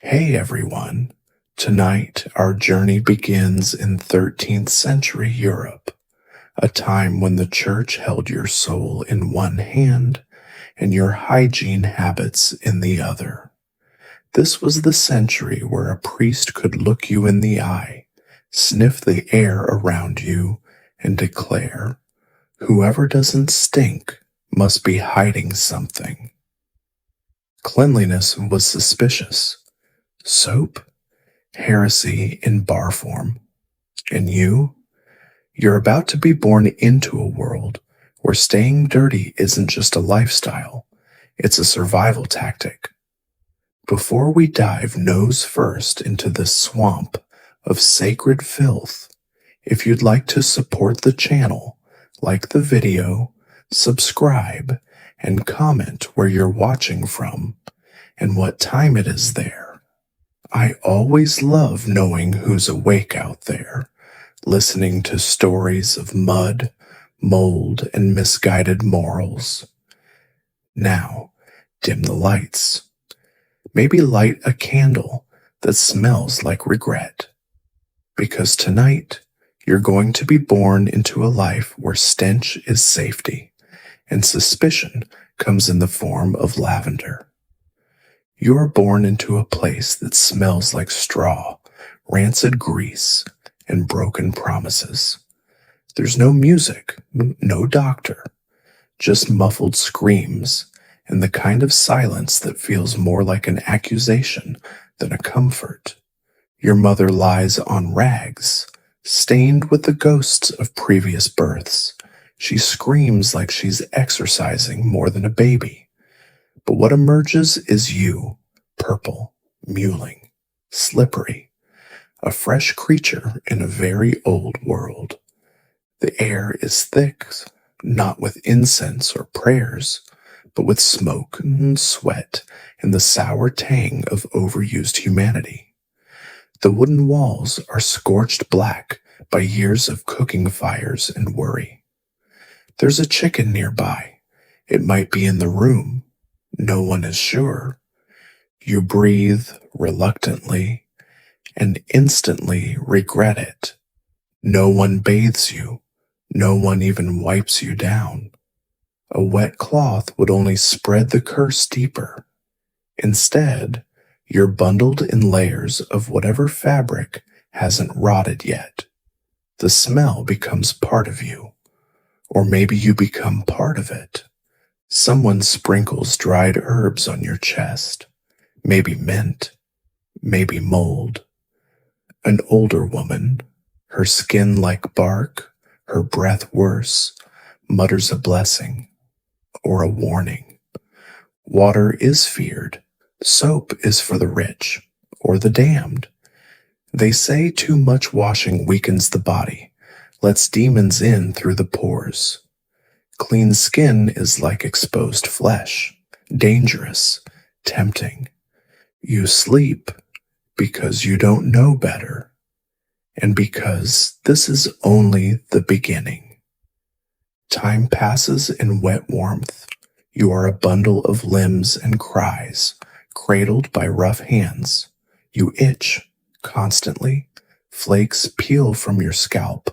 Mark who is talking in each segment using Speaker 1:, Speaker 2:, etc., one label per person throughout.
Speaker 1: Hey everyone! Tonight our journey begins in 13th century Europe, a time when the church held your soul in one hand and your hygiene habits in the other. This was the century where a priest could look you in the eye, sniff the air around you, and declare, "Whoever doesn't stink must be hiding something." Cleanliness was suspicious. Soap? Heresy in bar form. And you're about to be born into a world where staying dirty isn't just a lifestyle, it's a survival tactic. Before we dive nose first into this swamp of sacred filth, if you'd like to support the channel, like the video, subscribe, and comment where you're watching from and what time it is there. I always love knowing who's awake out there, listening to stories of mud, mold, and misguided morals. Now, dim the lights. Maybe light a candle that smells like regret. Because tonight, you're going to be born into a life where stench is safety, and suspicion comes in the form of lavender. You are born into a place that smells like straw, rancid grease, and broken promises. There's no music, no doctor, just muffled screams and the kind of silence that feels more like an accusation than a comfort. Your mother lies on rags, stained with the ghosts of previous births. She screams like she's exercising more than a baby. But what emerges is you, purple, mewling, slippery, a fresh creature in a very old world. The air is thick, not with incense or prayers, but with smoke and sweat and the sour tang of overused humanity. The wooden walls are scorched black by years of cooking fires and worry. There's a chicken nearby. It might be in the room. No one is sure. You breathe reluctantly and instantly regret it. No one bathes you. No one even wipes you down. A wet cloth would only spread the curse deeper. Instead, you're bundled in layers of whatever fabric hasn't rotted yet. The smell becomes part of you. Or maybe you become part of it. Someone sprinkles dried herbs on your chest, maybe mint, maybe mold. An older woman, her skin like bark, her breath worse, mutters a blessing or a warning. Water is feared. Soap is for the rich or the damned. They say too much washing weakens the body, lets demons in through the pores. Clean skin is like exposed flesh, dangerous, tempting. You sleep because you don't know better, and because this is only the beginning. Time passes in wet warmth. You are a bundle of limbs and cries, cradled by rough hands. You itch constantly. Flakes peel from your scalp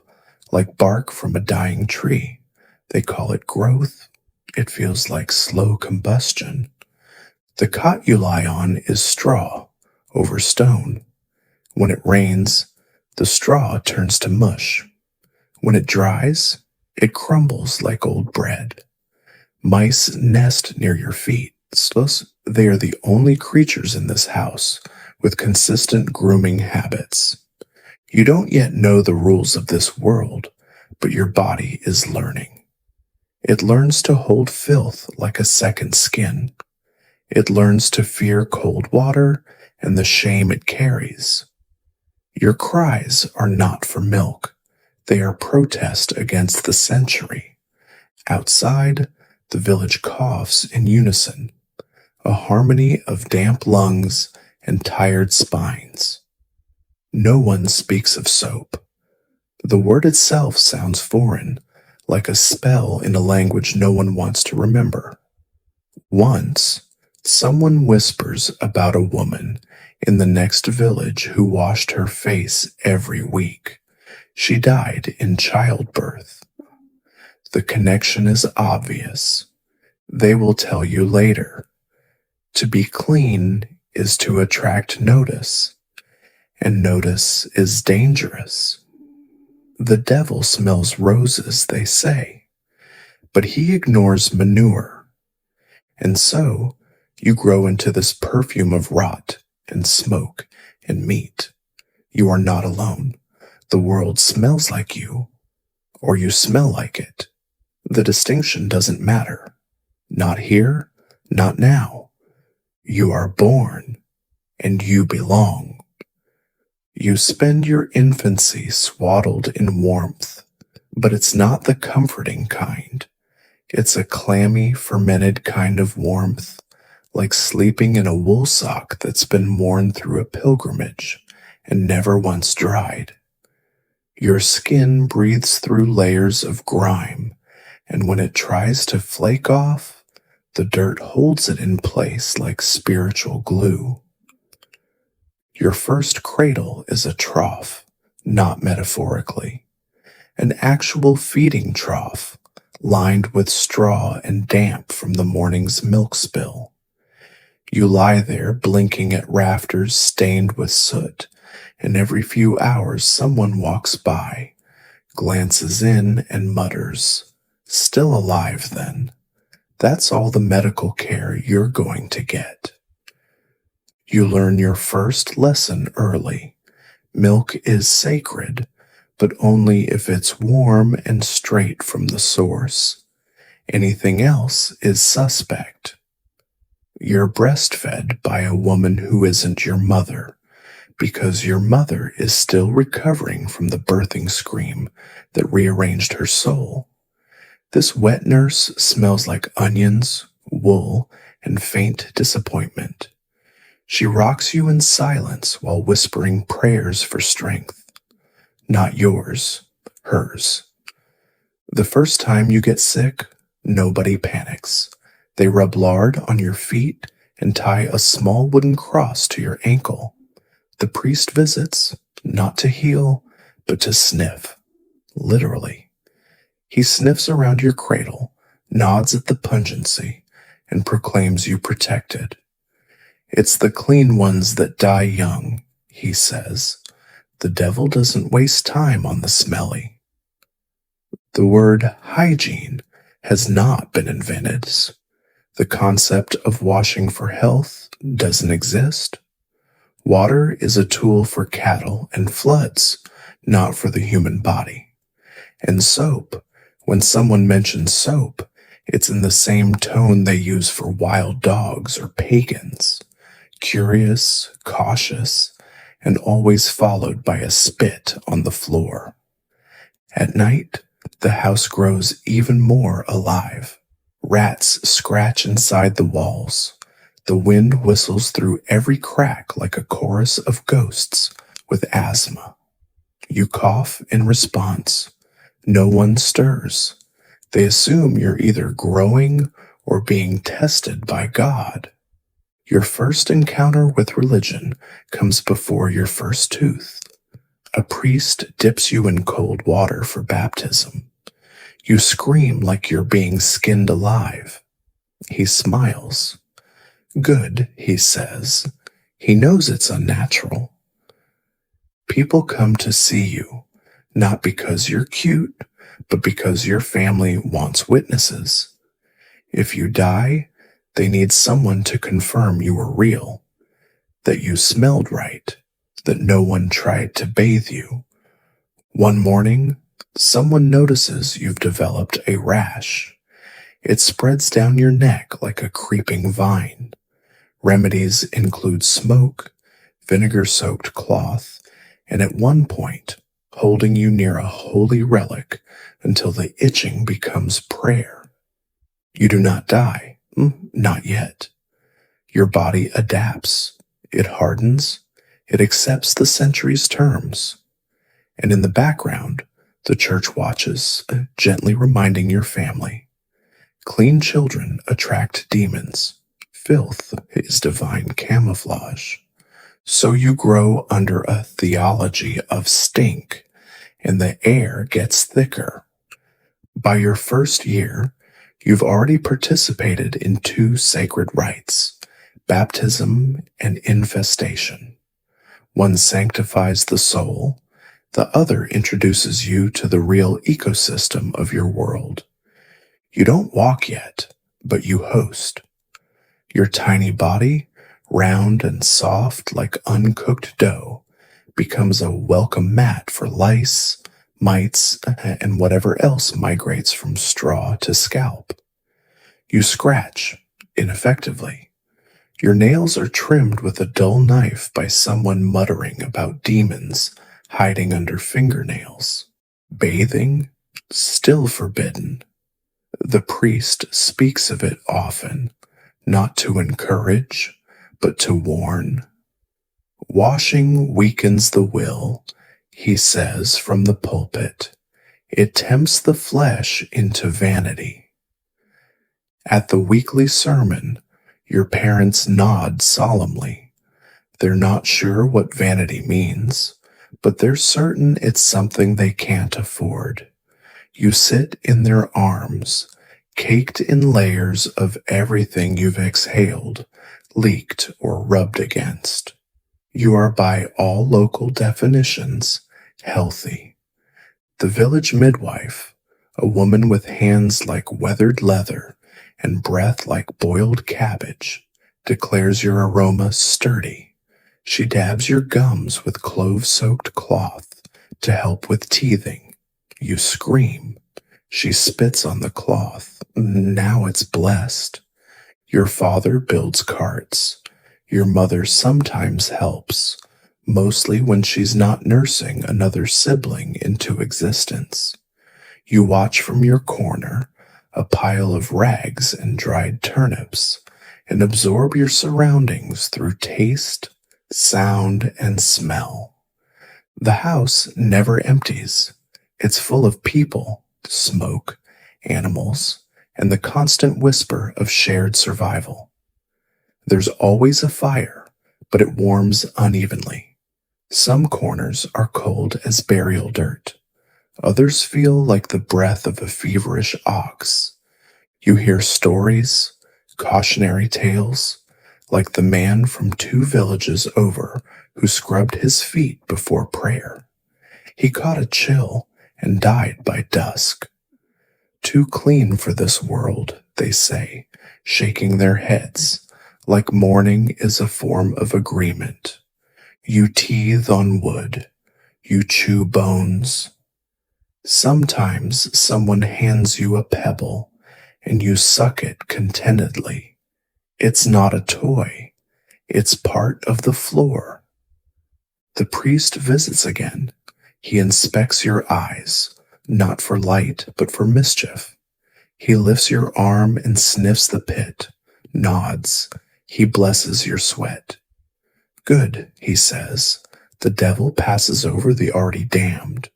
Speaker 1: like bark from a dying tree. They call it growth. It feels like slow combustion. The cot you lie on is straw over stone. When it rains, the straw turns to mush. When it dries, it crumbles like old bread. Mice nest near your feet. Thus, they are the only creatures in this house with consistent grooming habits. You don't yet know the rules of this world, but your body is learning. It learns to hold filth like a second skin. It learns to fear cold water and the shame it carries. Your cries are not for milk. They are protest against the century. Outside, the village coughs in unison, a harmony of damp lungs and tired spines. No one speaks of soap. The word itself sounds foreign, like a spell in a language no one wants to remember. Once, someone whispers about a woman in the next village who washed her face every week. She died in childbirth. The connection is obvious. They will tell you later. To be clean is to attract notice, and notice is dangerous. The devil smells roses, they say, but he ignores manure. And so you grow into this perfume of rot and smoke and meat. You are not alone. The world smells like you, or you smell like it. The distinction doesn't matter. Not here, not now. You are born, and you belong. You spend your infancy swaddled in warmth, but it's not the comforting kind. It's a clammy, fermented kind of warmth, like sleeping in a wool sock that's been worn through a pilgrimage and never once dried. Your skin breathes through layers of grime, and when it tries to flake off, the dirt holds it in place like spiritual glue. Your first cradle is a trough, not metaphorically, an actual feeding trough, lined with straw and damp from the morning's milk spill. You lie there blinking at rafters stained with soot, and every few hours someone walks by, glances in and mutters, "Still alive then." That's all the medical care you're going to get. You learn your first lesson early. Milk is sacred, but only if it's warm and straight from the source. Anything else is suspect. You're breastfed by a woman who isn't your mother, because your mother is still recovering from the birthing scream that rearranged her soul. This wet nurse smells like onions, wool, and faint disappointment. She rocks you in silence while whispering prayers for strength. Not yours, hers. The first time you get sick, nobody panics. They rub lard on your feet and tie a small wooden cross to your ankle. The priest visits, not to heal, but to sniff. Literally. He sniffs around your cradle, nods at the pungency, and proclaims you protected. It's the clean ones that die young, he says. The devil doesn't waste time on the smelly. The word hygiene has not been invented. The concept of washing for health doesn't exist. Water is a tool for cattle and floods, not for the human body. And soap, when someone mentions soap, it's in the same tone they use for wild dogs or pagans. Curious, cautious, and always followed by a spit on the floor. At night, the house grows even more alive. Rats scratch inside the walls. The wind whistles through every crack like a chorus of ghosts with asthma. You cough in response. No one stirs. They assume you're either growing or being tested by God. Your first encounter with religion comes before your first tooth. A priest dips you in cold water for baptism. You scream like you're being skinned alive. He smiles. Good, he says. He knows it's unnatural. People come to see you, not because you're cute, but because your family wants witnesses. If you die, they need someone to confirm you were real, that you smelled right, that no one tried to bathe you. One morning, someone notices you've developed a rash. It spreads down your neck like a creeping vine. Remedies include smoke, vinegar-soaked cloth, and at one point, holding you near a holy relic until the itching becomes prayer. You do not die. Not yet. Your body adapts. It hardens. It accepts the century's terms. And in the background, the church watches, gently reminding your family. Clean children attract demons. Filth is divine camouflage. So you grow under a theology of stink, and the air gets thicker. By your first year, you've already participated in two sacred rites, baptism and infestation. One sanctifies the soul, the other introduces you to the real ecosystem of your world. You don't walk yet, but you host. Your tiny body, round and soft like uncooked dough, becomes a welcome mat for lice, mites, and whatever else migrates from straw to scalp. You scratch, ineffectively. Your nails are trimmed with a dull knife by someone muttering about demons hiding under fingernails. Bathing? Still forbidden. The priest speaks of it often, not to encourage, but to warn. Washing weakens the will, he says from the pulpit. It tempts the flesh into vanity. At the weekly sermon, your parents nod solemnly. They're not sure what vanity means, but they're certain it's something they can't afford. You sit in their arms, caked in layers of everything you've exhaled, leaked, or rubbed against. You are by all local definitions healthy. The village midwife, a woman with hands like weathered leather and breath like boiled cabbage, declares your aroma sturdy. She dabs your gums with clove-soaked cloth to help with teething. You scream. She spits on the cloth. Now it's blessed. Your father builds carts. Your mother sometimes helps, mostly when she's not nursing another sibling into existence. You watch from your corner, a pile of rags and dried turnips, and absorb your surroundings through taste, sound, and smell. The house never empties. It's full of people, smoke, animals, and the constant whisper of shared survival. There's always a fire, but it warms unevenly. Some corners are cold as burial dirt. Others feel like the breath of a feverish ox. You hear stories, cautionary tales, like the man from 2 villages over who scrubbed his feet before prayer. He caught a chill and died by dusk. Too clean for this world, they say, shaking their heads, like mourning is a form of agreement. You teethe on wood. You chew bones. Sometimes someone hands you a pebble, and you suck it contentedly. It's not a toy. It's part of the floor. The priest visits again. He inspects your eyes, not for light, but for mischief. He lifts your arm and sniffs the pit, nods. He blesses your sweat. Good, he says. The devil passes over the already damned.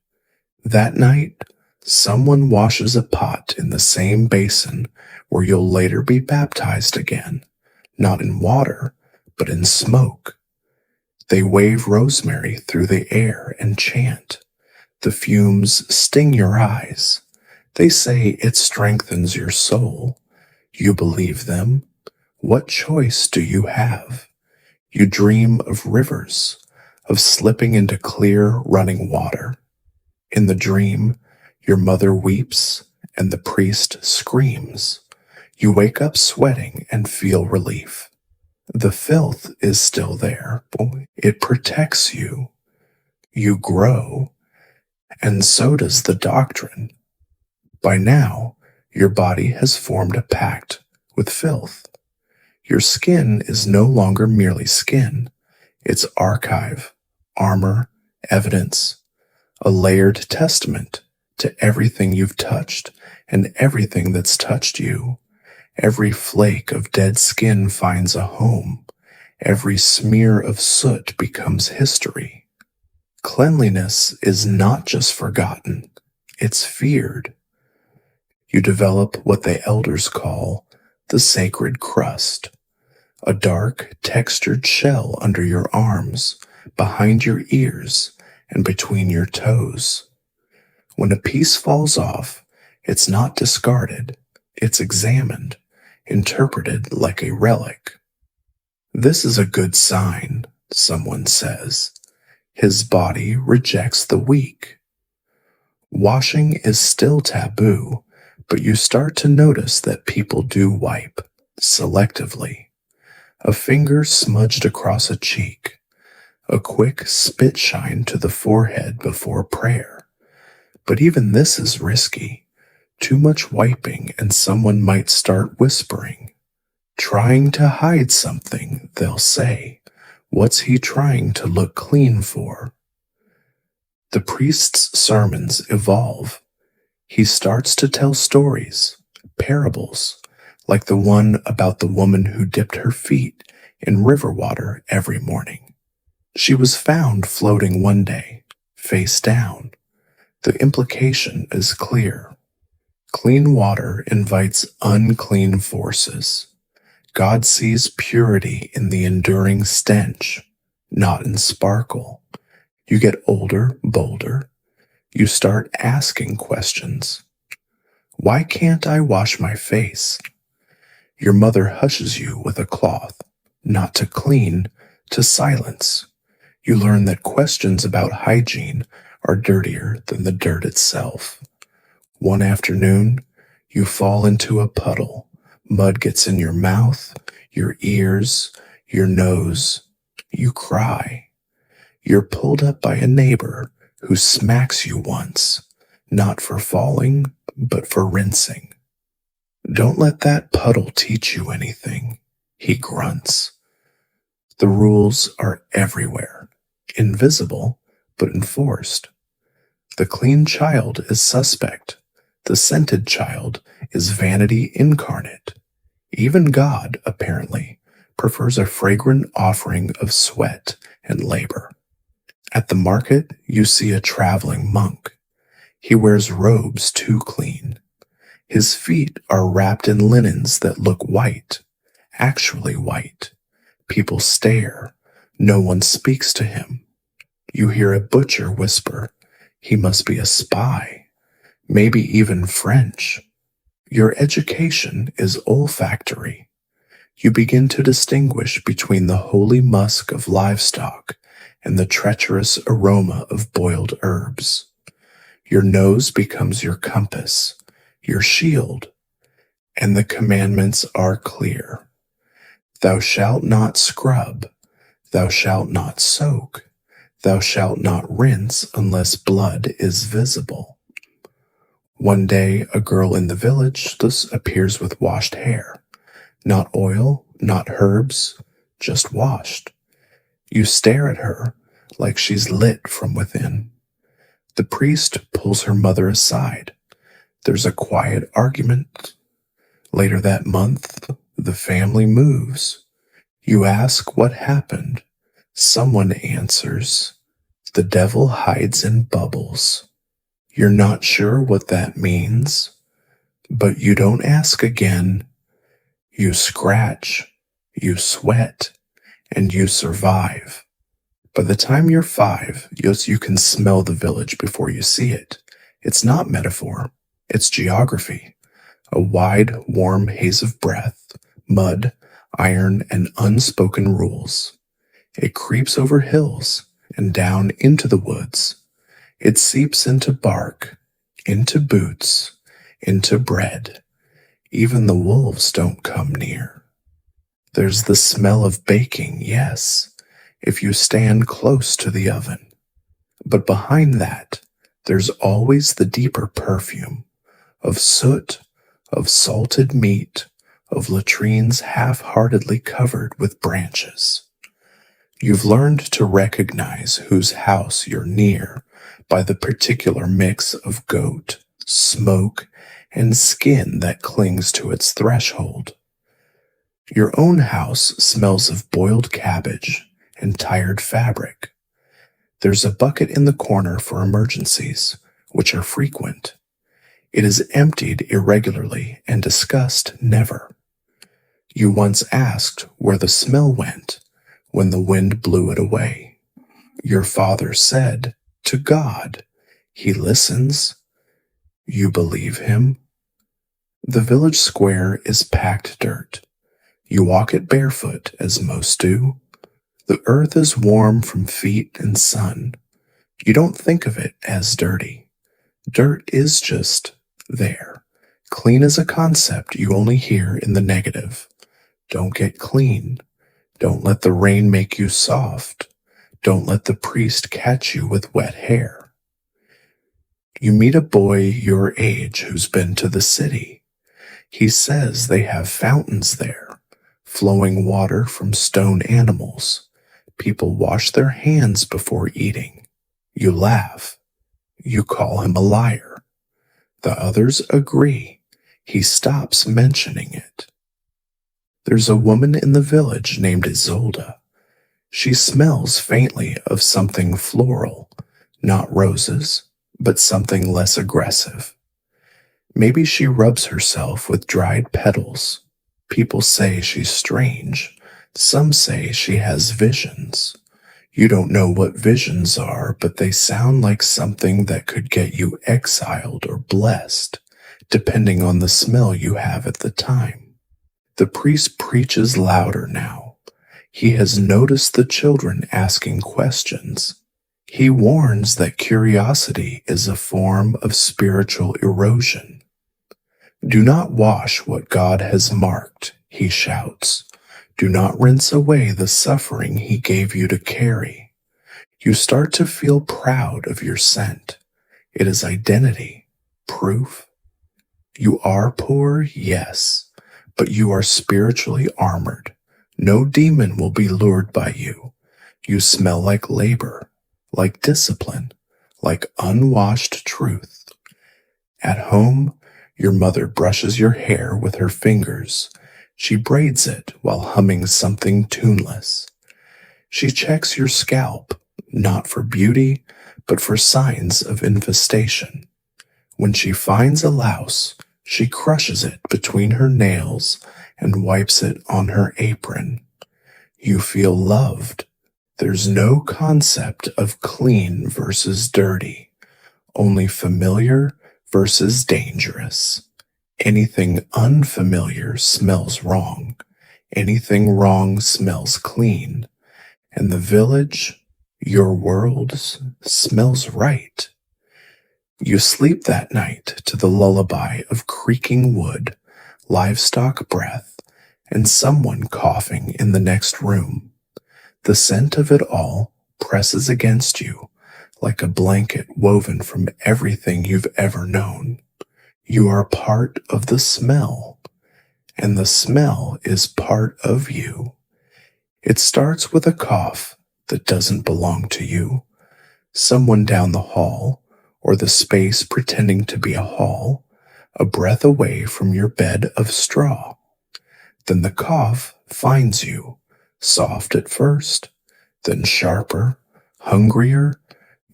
Speaker 1: That night, someone washes a pot in the same basin where you'll later be baptized again, not in water, but in smoke. They wave rosemary through the air and chant. The fumes sting your eyes. They say it strengthens your soul. You believe them. What choice do you have? You dream of rivers, of slipping into clear running water. In the dream, your mother weeps and the priest screams. You wake up sweating and feel relief. The filth is still there. It protects you. You grow, and so does the doctrine. By now, your body has formed a pact with filth. Your skin is no longer merely skin. It's archive, armor, evidence, a layered testament to everything you've touched and everything that's touched you. Every flake of dead skin finds a home. Every smear of soot becomes history. Cleanliness is not just forgotten, it's feared. You develop what the elders call the sacred crust, a dark, textured shell under your arms, behind your ears, and between your toes. When a piece falls off, it's not discarded, it's examined, interpreted like a relic. This is a good sign, someone says. His body rejects the weak. Washing is still taboo, but you start to notice that people do wipe, selectively. A finger smudged across a cheek, a quick spit shine to the forehead before prayer. But even this is risky. Too much wiping and someone might start whispering. Trying to hide something, they'll say. What's he trying to look clean for? The priest's sermons evolve. He starts to tell stories, parables, like the one about the woman who dipped her feet in river water every morning. She was found floating one day, face down. The implication is clear. Clean water invites unclean forces. God sees purity in the enduring stench, not in sparkle. You get older, bolder. You start asking questions. Why can't I wash my face? Your mother hushes you with a cloth, not to clean, to silence. You learn that questions about hygiene are dirtier than the dirt itself. One afternoon, you fall into a puddle. Mud gets in your mouth, your ears, your nose. You cry. You're pulled up by a neighbor who smacks you once, not for falling, but for rinsing. Don't let that puddle teach you anything, he grunts. The rules are everywhere, invisible, but enforced. The clean child is suspect. The scented child is vanity incarnate. Even God, apparently, prefers a fragrant offering of sweat and labor. At the market, you see a traveling monk. He wears robes too clean. His feet are wrapped in linens that look white, actually white. People stare. No one speaks to him. You hear a butcher whisper, "He must be a spy, maybe even French." Your education is olfactory. You begin to distinguish between the holy musk of livestock and the treacherous aroma of boiled herbs. Your nose becomes your compass, your shield, and the commandments are clear. Thou shalt not scrub, thou shalt not soak, thou shalt not rinse unless blood is visible. One day, a girl in the village appears with washed hair. Not oil, not herbs, just washed. You stare at her like she's lit from within. The priest pulls her mother aside. There's a quiet argument. Later that month, the family moves. You ask what happened. Someone answers, "The devil hides in bubbles." You're not sure what that means, but you don't ask again. You scratch, you sweat, and you survive. By the time you're 5, you can smell the village before you see it. It's not metaphor, it's geography. A wide, warm haze of breath, mud, iron, and unspoken rules. It creeps over hills and down into the woods. It seeps into bark, into boots, into bread. Even the wolves don't come near. There's the smell of baking, yes, if you stand close to the oven. But behind that, there's always the deeper perfume of soot, of salted meat, of latrines half-heartedly covered with branches. You've learned to recognize whose house you're near by the particular mix of goat, smoke, and skin that clings to its threshold. Your own house smells of boiled cabbage and tired fabric. There's a bucket in the corner for emergencies, which are frequent. It is emptied irregularly and discussed never. You once asked where the smell went when the wind blew it away. Your father said, "To God." He listens. You believe him. The village square is packed dirt. You walk it barefoot, as most do. The earth is warm from feet and sun. You don't think of it as dirty. Dirt is just there. Clean is a concept you only hear in the negative. Don't get clean. Don't let the rain make you soft. Don't let the priest catch you with wet hair. You meet a boy your age who's been to the city. He says they have fountains there, flowing water from stone animals. People wash their hands before eating. You laugh. You call him a liar. The others agree. He stops mentioning it. There's a woman in the village named Isolde. She smells faintly of something floral, not roses, but something less aggressive. Maybe she rubs herself with dried petals. People say she's strange. Some say she has visions. You don't know what visions are, but they sound like something that could get you exiled or blessed, depending on the smell you have at the time. The priest preaches louder now. He has noticed the children asking questions. He warns that curiosity is a form of spiritual erosion. Do not wash what God has marked, he shouts. Do not rinse away the suffering he gave you to carry. You start to feel proud of your scent. It is identity, proof. You are poor, yes, but you are spiritually armored. No demon will be lured by you. You smell like labor, like discipline, like unwashed truth. At home, your mother brushes your hair with her fingers. She braids it while humming something tuneless. She checks your scalp, not for beauty, but for signs of infestation. When she finds a louse, she crushes it between her nails and wipes it on her apron. You feel loved. There's no concept of clean versus dirty, only familiar versus dangerous. Anything unfamiliar smells wrong. Anything wrong smells clean. And the village, your world, smells right. You sleep that night to the lullaby of creaking wood, livestock breath, and someone coughing in the next room. The scent of it all presses against you like a blanket woven from everything you've ever known. You are part of the smell, and the smell is part of you. It starts with a cough that doesn't belong to you. Someone down the hall, or the space pretending to be a hall, a breath away from your bed of straw. Then the cough finds you, soft at first, then sharper, hungrier.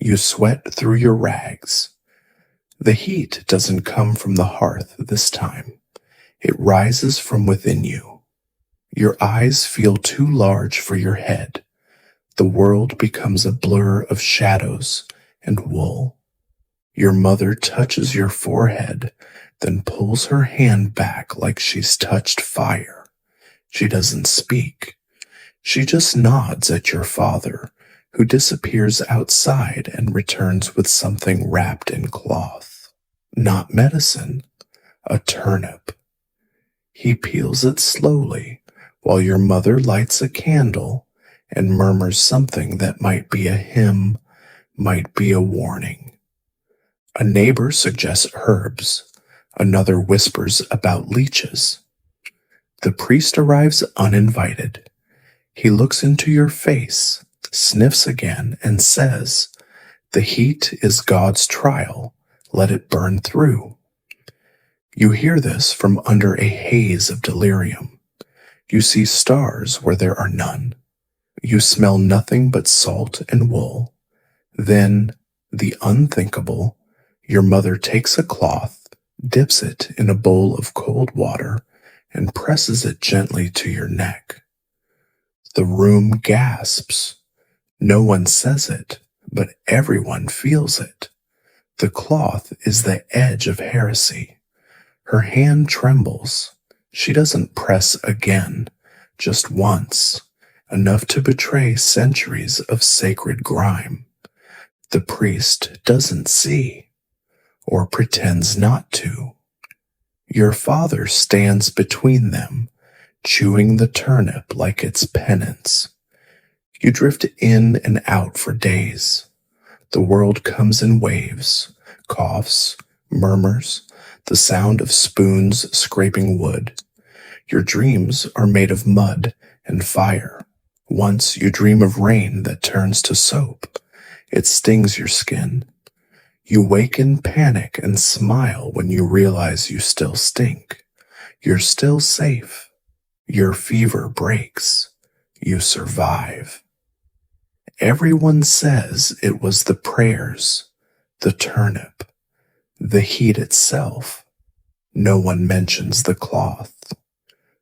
Speaker 1: You sweat through your rags. The heat doesn't come from the hearth this time. It rises from within you. Your eyes feel too large for your head. The world becomes a blur of shadows and wool. Your mother touches your forehead, then pulls her hand back like she's touched fire. She doesn't speak. She just nods at your father, who disappears outside and returns with something wrapped in cloth. Not medicine, a turnip. He peels it slowly while your mother lights a candle and murmurs something that might be a hymn, might be a warning. A neighbor suggests herbs. Another whispers about leeches. The priest arrives uninvited. He looks into your face, sniffs again, and says, "The heat is God's trial. Let it burn through." You hear this from under a haze of delirium. You see stars where there are none. You smell nothing but salt and wool. Then, the unthinkable, your mother takes a cloth, dips it in a bowl of cold water, and presses it gently to your neck. The room gasps. No one says it, but everyone feels it. The cloth is the edge of heresy. Her hand trembles. She doesn't press again, just once, enough to betray centuries of sacred grime. The priest doesn't see, or pretends not to. Your father stands between them, chewing the turnip like it's penance. You drift in and out for days. The world comes in waves, coughs, murmurs, the sound of spoons scraping wood. Your dreams are made of mud and fire. Once you dream of rain that turns to soap. It stings your skin. You wake in panic and smile when you realize you still stink. You're still safe. Your fever breaks. You survive. Everyone says it was the prayers, the turnip, the heat itself. No one mentions the cloth.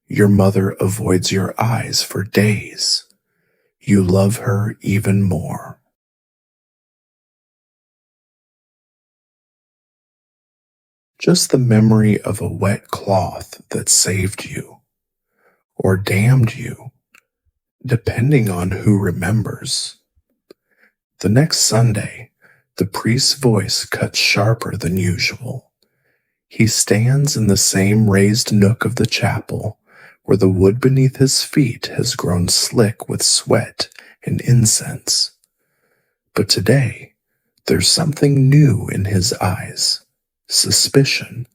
Speaker 1: Your mother avoids your eyes for days. You love her even more. Just the memory of a wet cloth that saved you, or damned you, depending on who remembers. The next Sunday, the priest's voice cuts sharper than usual. He stands in the same raised nook of the chapel, where the wood beneath his feet has grown slick with sweat and incense. But today, there's something new in his eyes. Suspicion,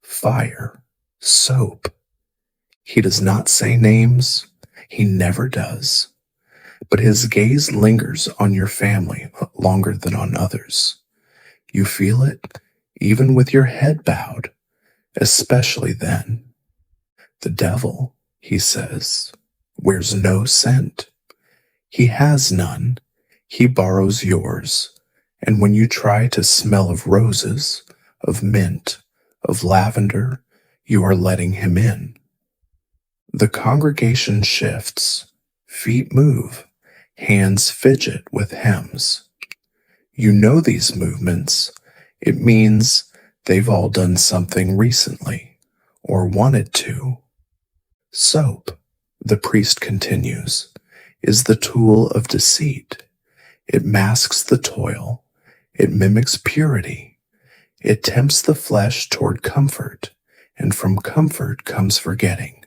Speaker 1: fire, soap. He does not say names. He never does. But his gaze lingers on your family longer than on others. You feel it even with your head bowed, especially then. The devil, he says, wears no scent. He has none. He borrows yours. And when you try to smell of roses, of mint, of lavender, you are letting him in. The congregation shifts, feet move, hands fidget with hems. You know these movements. It means they've all done something recently, or wanted to. Soap, the priest continues, is the tool of deceit. It masks the toil. It mimics purity. It tempts the flesh toward comfort, and from comfort comes forgetting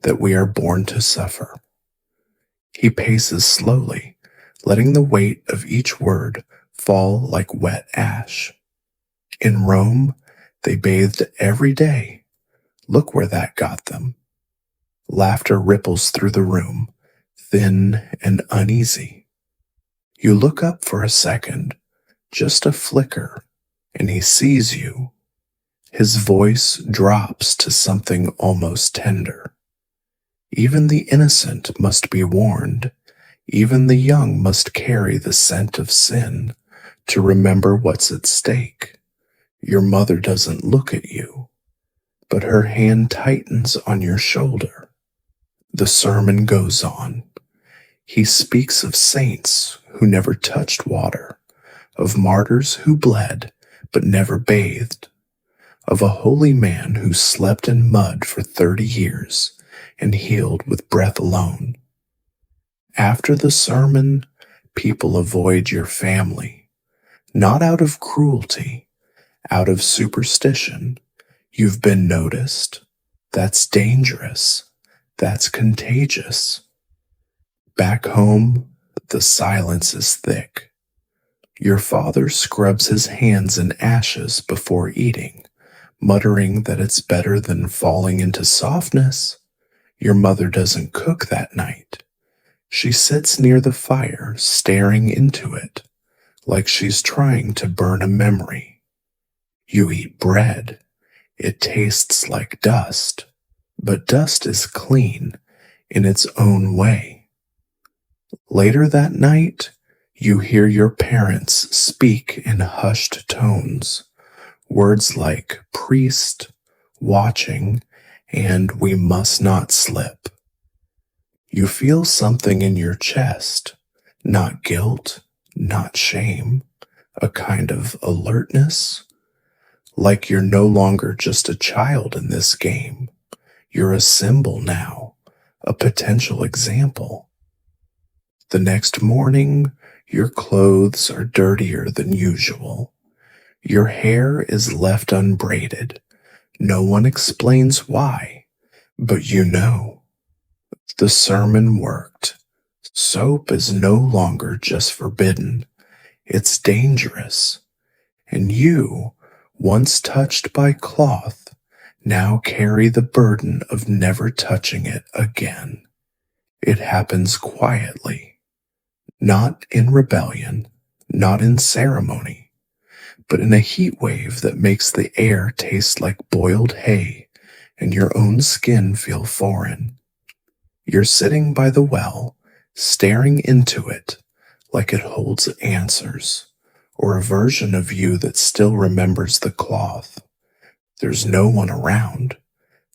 Speaker 1: that we are born to suffer. He paces slowly, letting the weight of each word fall like wet ash. In Rome, they bathed every day. Look where that got them. Laughter ripples through the room, thin and uneasy. You look up for a second, just a flicker, and he sees you. His voice drops to something almost tender. Even the innocent must be warned. Even the young must carry the scent of sin to remember what's at stake. Your mother doesn't look at you, but her hand tightens on your shoulder. The sermon goes on. He speaks of saints who never touched water, of martyrs who bled but never bathed, of a holy man who slept in mud for 30 years and healed with breath alone. After the sermon, people avoid your family, not out of cruelty, out of superstition. You've been noticed. That's dangerous. That's contagious. Back home, the silence is thick. Your father scrubs his hands in ashes before eating, muttering that it's better than falling into softness. Your mother doesn't cook that night. She sits near the fire, staring into it, like she's trying to burn a memory. You eat bread. It tastes like dust, but dust is clean in its own way. Later that night, you hear your parents speak in hushed tones, words like priest, watching, and we must not slip. You feel something in your chest, not guilt, not shame, a kind of alertness, like you're no longer just a child in this game. You're a symbol now, a potential example. The next morning, your clothes are dirtier than usual. Your hair is left unbraided. No one explains why, but you know. The sermon worked. Soap is no longer just forbidden. It's dangerous. And you, once touched by cloth, now carry the burden of never touching it again. It happens quietly, not in rebellion, not in ceremony, but in a heat wave that makes the air taste like boiled hay and your own skin feel foreign. You're sitting by the well, staring into it like it holds answers, or a version of you that still remembers the cloth. There's no one around.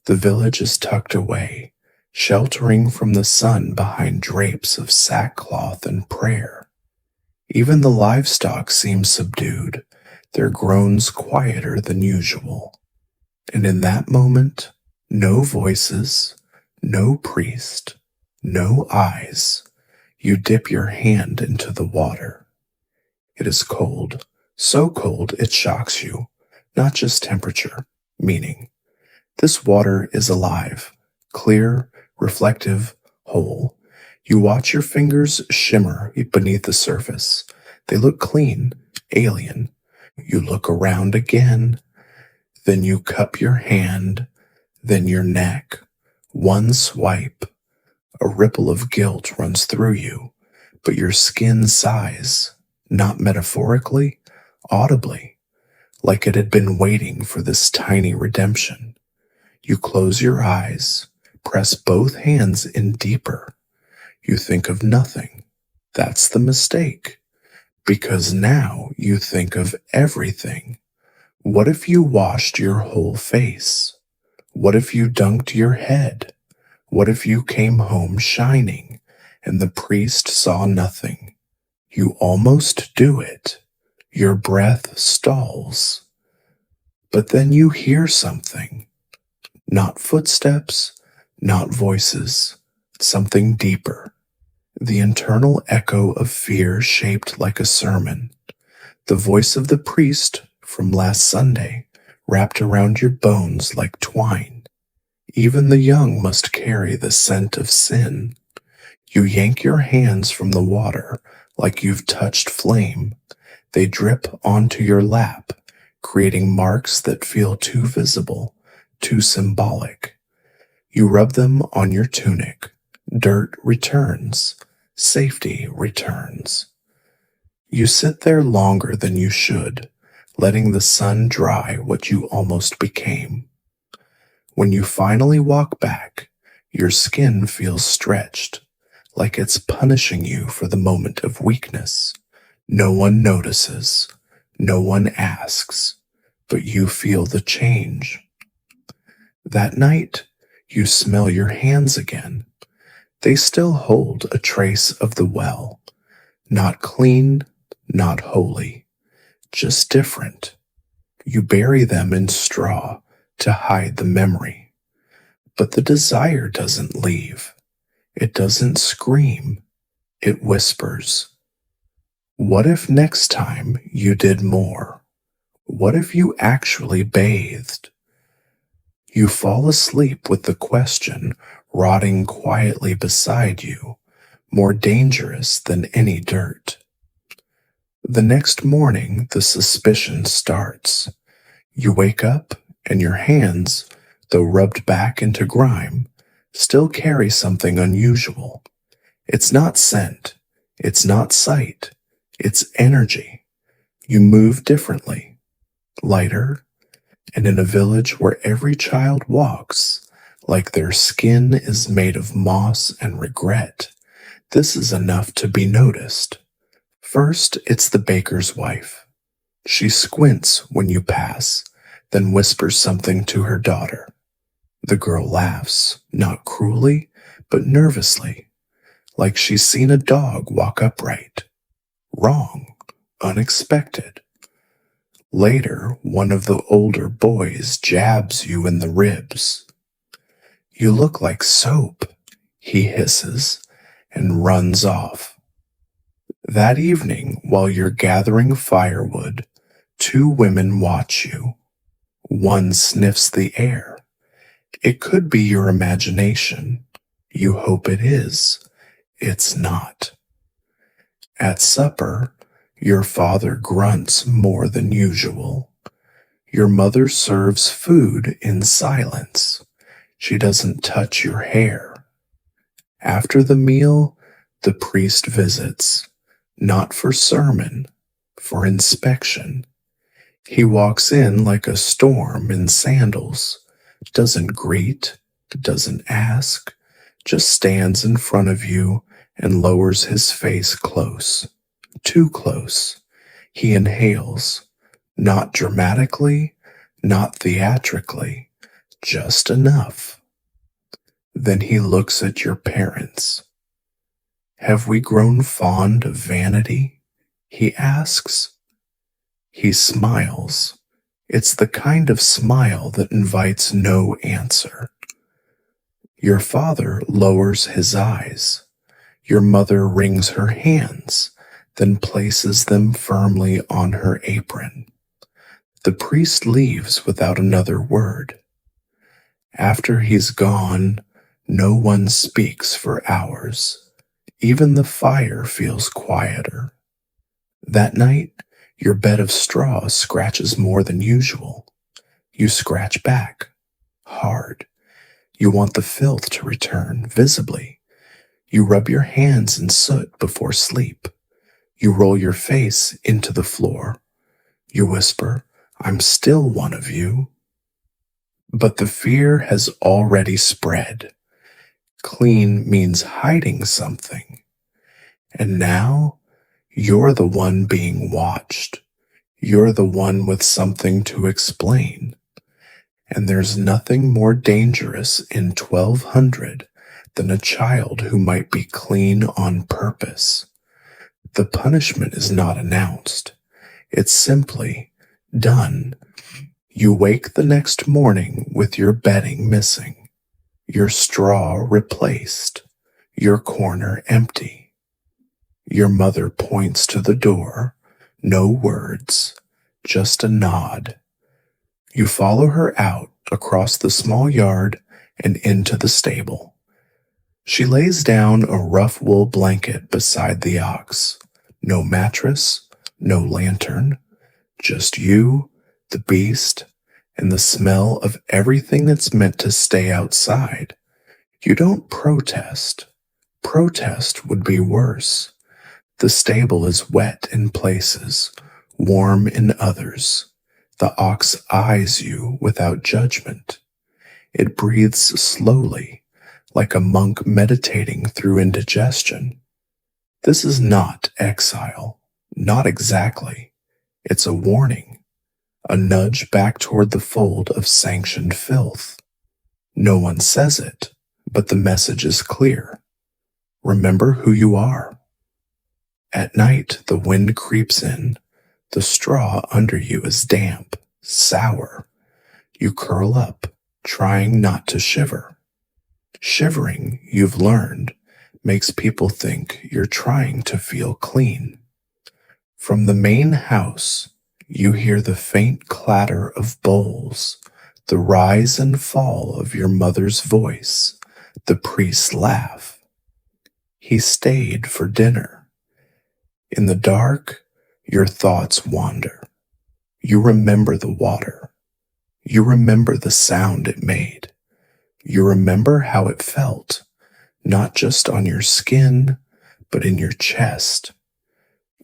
Speaker 1: The village is tucked away, sheltering from the sun behind drapes of sackcloth and prayer. Even the livestock seem subdued, their groans quieter than usual. And in that moment, no voices, no priest, no eyes. You dip your hand into the water. It is cold, so cold it shocks you, not just temperature, meaning. This water is alive, clear, reflective, whole. You watch your fingers shimmer beneath the surface. They look clean, alien. You look around again. Then you cup your hand, then your neck. One swipe. A ripple of guilt runs through you, but your skin sighs, not metaphorically, audibly, like it had been waiting for this tiny redemption. You close your eyes, press both hands in deeper. You think of nothing. That's the mistake, because now you think of everything. What if you washed your whole face? What if you dunked your head? What if you came home shining and the priest saw nothing? You almost do it. Your breath stalls. But then you hear something. Not footsteps, not voices, something deeper. The internal echo of fear shaped like a sermon. The voice of the priest from last Sunday wrapped around your bones like twine. Even the young must carry the scent of sin. You yank your hands from the water like you've touched flame. They drip onto your lap, creating marks that feel too visible, too symbolic. You rub them on your tunic. Dirt returns. Safety returns. You sit there longer than you should, letting the sun dry what you almost became. When you finally walk back, your skin feels stretched, like it's punishing you for the moment of weakness. No one notices, no one asks, but you feel the change. That night, you smell your hands again. They still hold a trace of the well, not clean, not holy, just different. You bury them in straw to hide the memory. But the desire doesn't leave. It doesn't scream. It whispers. What if next time you did more? What if you actually bathed? You fall asleep with the question rotting quietly beside you, more dangerous than any dirt. The next morning, the suspicion starts. You wake up, and your hands, though rubbed back into grime, still carry something unusual. It's not scent, it's not sight, it's energy. You move differently, lighter, and in a village where every child walks like their skin is made of moss and regret, this is enough to be noticed. First, it's the baker's wife. She squints when you pass, then whispers something to her daughter. The girl laughs, not cruelly, but nervously, like she's seen a dog walk upright. Wrong, unexpected. Later, one of the older boys jabs you in the ribs. You look like soap, he hisses, and runs off. That evening, while you're gathering firewood, two women watch you. One sniffs the air. It could be your imagination. You hope it is. It's not. At supper, your father grunts more than usual. Your mother serves food in silence. She doesn't touch your hair. After the meal, the priest visits, not for sermon, for inspection. He walks in like a storm in sandals, doesn't greet, doesn't ask, just stands in front of you and lowers his face close, too close. He inhales, not dramatically, not theatrically, just enough. Then he looks at your parents. Have we grown fond of vanity? He asks. He smiles. It's the kind of smile that invites no answer. Your father lowers his eyes. Your mother wrings her hands, then places them firmly on her apron. The priest leaves without another word. After he's gone, no one speaks for hours. Even the fire feels quieter. That night, your bed of straw scratches more than usual. You scratch back, hard. You want the filth to return visibly. You rub your hands in soot before sleep. You roll your face into the floor. You whisper, I'm still one of you. But the fear has already spread. Clean means hiding something. And now, you're the one being watched. You're the one with something to explain. And there's nothing more dangerous in 1200 than a child who might be clean on purpose. The punishment is not announced. It's simply done. You wake the next morning with your bedding missing, your straw replaced, your corner empty. Your mother points to the door, no words, just a nod. You follow her out across the small yard and into the stable. She lays down a rough wool blanket beside the ox. No mattress, no lantern, just you, the beast, and the smell of everything that's meant to stay outside. You don't protest. Protest would be worse. The stable is wet in places, warm in others. The ox eyes you without judgment. It breathes slowly, like a monk meditating through indigestion. This is not exile, not exactly. It's a warning, a nudge back toward the fold of sanctioned filth. No one says it, but the message is clear. Remember who you are. At night, the wind creeps in. The straw under you is damp, sour. You curl up, trying not to shiver. Shivering, you've learned, makes people think you're trying to feel clean. From the main house, you hear the faint clatter of bowls, the rise and fall of your mother's voice, the priest's laugh. He stayed for dinner. In the dark, your thoughts wander. You remember the water. You remember the sound it made. You remember how it felt, not just on your skin, but in your chest.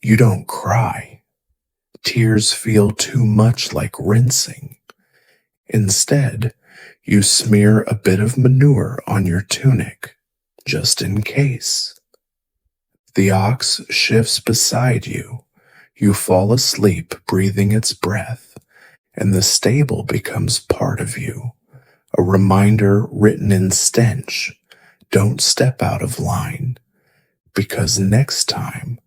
Speaker 1: You don't cry. Tears feel too much like rinsing. Instead, you smear a bit of manure on your tunic, just in case. The ox shifts beside you. You fall asleep breathing its breath, and the stable becomes part of you, a reminder written in stench. Don't step out of line, because next time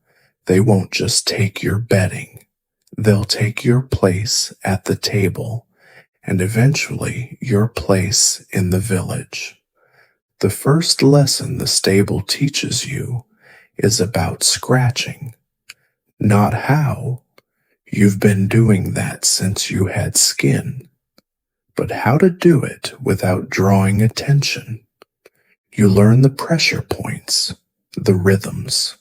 Speaker 1: they won't just take your bedding, they'll take your place at the table and eventually your place in the village. The first lesson the stable teaches you is about scratching, not how. You've been doing that since you had skin, but how to do it without drawing attention. You learn the pressure points, the rhythms,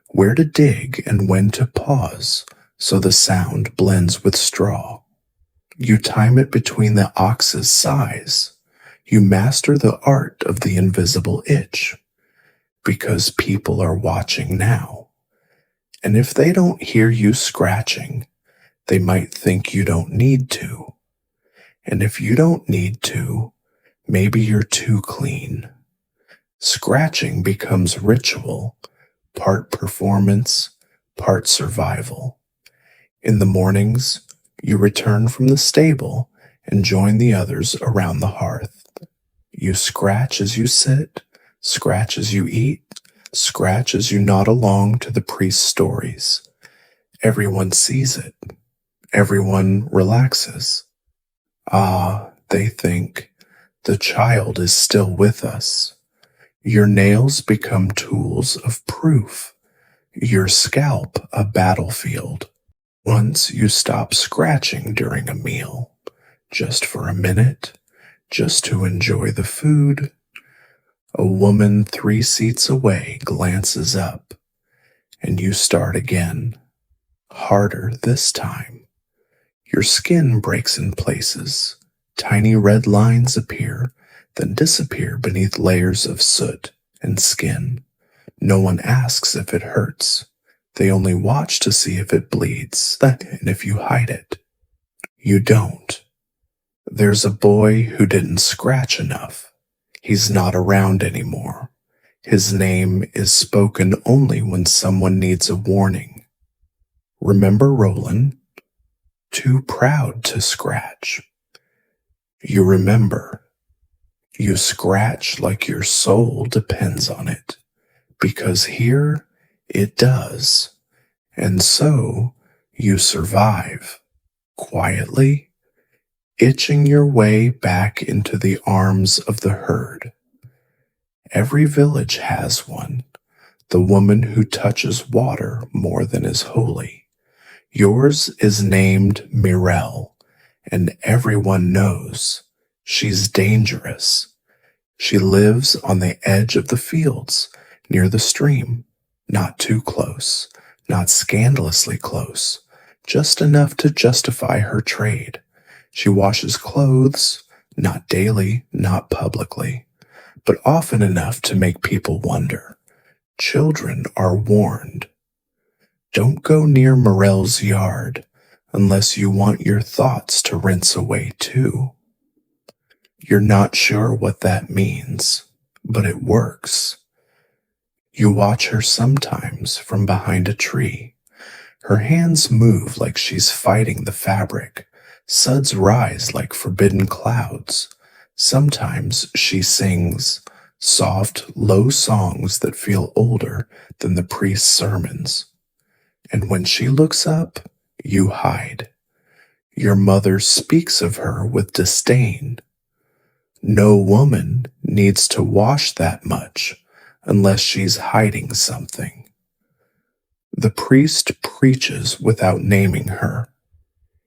Speaker 1: where to dig and when to pause so the sound blends with straw. You time it between the ox's sighs. You master the art of the invisible itch, because people are watching now. And if they don't hear you scratching, they might think you don't need to. And if you don't need to, maybe you're too clean. Scratching becomes ritual, part performance, part survival. In the mornings, you return from the stable and join the others around the hearth. You scratch as you sit, scratch as you eat, scratch as you nod along to the priest's stories. Everyone sees it. Everyone relaxes. Ah, they think, the child is still with us. Your nails become tools of proof. Your scalp a battlefield. Once you stop scratching during a meal, just for a minute, just to enjoy the food, a woman 3 seats away glances up, and you start again, harder this time. Your skin breaks in places, tiny red lines appear, then disappear beneath layers of soot and skin. No one asks if it hurts. They only watch to see if it bleeds, and if you hide it. You don't. There's a boy who didn't scratch enough. He's not around anymore. His name is spoken only when someone needs a warning. Remember Roland? Too proud to scratch. You remember. You scratch like your soul depends on it, because here it does. And so you survive, quietly, itching your way back into the arms of the herd. Every village has one, the woman who touches water more than is holy. Yours is named Mirelle, and everyone knows she's dangerous. She lives on the edge of the fields, near the stream, not too close, not scandalously close, just enough to justify her trade. She washes clothes, not daily, not publicly, but often enough to make people wonder. Children are warned. Don't go near Morel's yard unless you want your thoughts to rinse away too. You're not sure what that means, but it works. You watch her sometimes from behind a tree. Her hands move like she's fighting the fabric. Suds rise like forbidden clouds. Sometimes she sings soft, low songs that feel older than the priest's sermons. And when she looks up, you hide. Your mother speaks of her with disdain. No woman needs to wash that much unless she's hiding something. The priest preaches without naming her.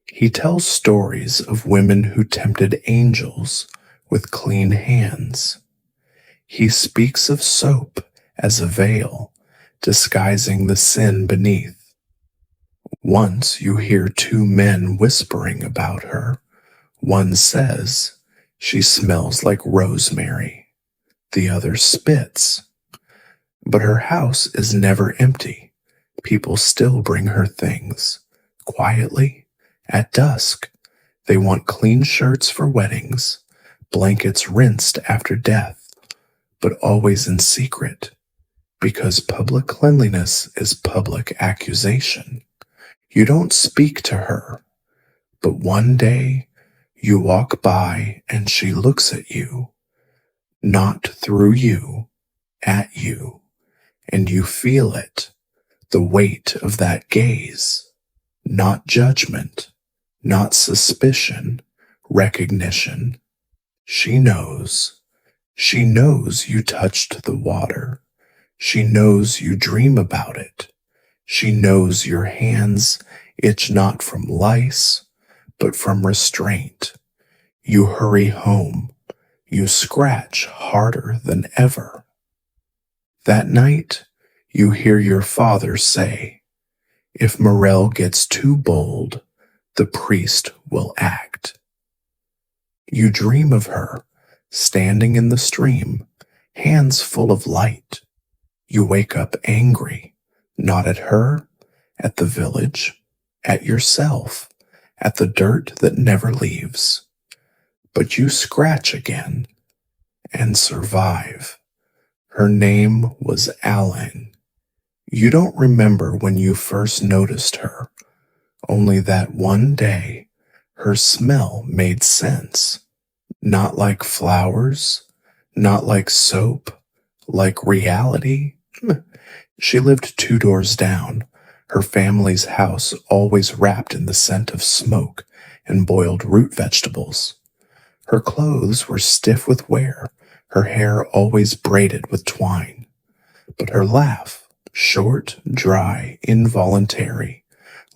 Speaker 1: He tells stories of women who tempted angels with clean hands. He speaks of soap as a veil, disguising the sin beneath. Once you hear 2 men whispering about her. One says, "She smells like rosemary." The other spits. But her house is never empty. People still bring her things. Quietly, at dusk, they want clean shirts for weddings, blankets rinsed after death, but always in secret, because public cleanliness is public accusation. You don't speak to her, but one day You walk by and she looks at you, not through you, at you, and you feel it, the weight of that gaze, not judgment, not suspicion, recognition. She knows. She knows you touched the water. She knows you dream about it. She knows your hands itch not from lice, but from restraint. You hurry home. You scratch harder than ever. That night, you hear your father say, "If Morel gets too bold, the priest will act." You dream of her, standing in the stream, hands full of light. You wake up angry, not at her, at the village, at yourself, at the dirt that never leaves. But you scratch again and survive. Her name was Alan. You don't remember when you first noticed her, only that one day her smell made sense. Not like flowers, not like soap, like reality. She lived 2 doors down, her family's house always wrapped in the scent of smoke and boiled root vegetables. Her clothes were stiff with wear, her hair always braided with twine. But her laugh, short, dry, involuntary,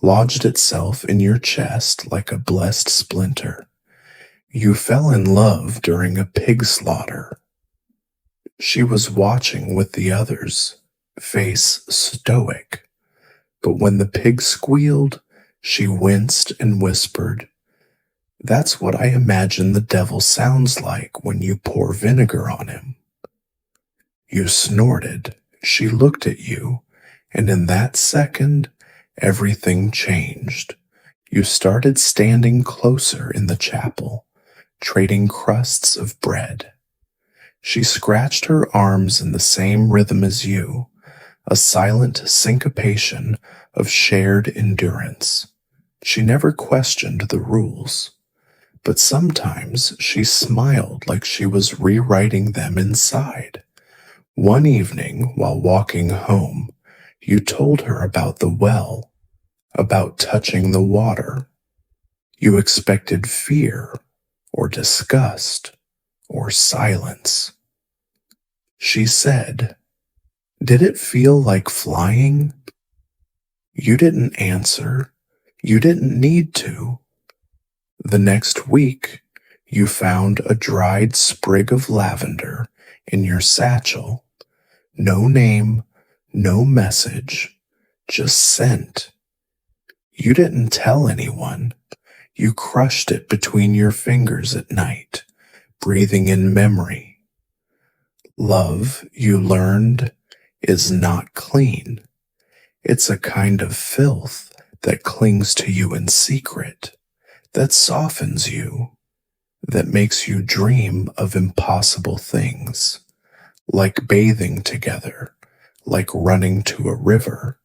Speaker 1: lodged itself in your chest like a blessed splinter. You fell in love during a pig slaughter. She was watching with the others, face stoic. But when the pig squealed, she winced and whispered, "That's what I imagine the devil sounds like when you pour vinegar on him." You snorted. She looked at you, and in that second, everything changed. You started standing closer in the chapel, trading crusts of bread. She scratched her arms in the same rhythm as you, a silent syncopation of shared endurance. She never questioned the rules, but sometimes she smiled like she was rewriting them inside. One evening, while walking home, you told her about the well, about touching the water. You expected fear, or disgust, or silence. She said, "Did it feel like flying?" You didn't answer. You didn't need to. The next week, you found a dried sprig of lavender in your satchel. No name, no message, just scent. You didn't tell anyone. You crushed it between your fingers at night, breathing in memory. Love, you learned, is not clean. It's a kind of filth that clings to you in secret, that softens you, that makes you dream of impossible things, like bathing together, like running to a river,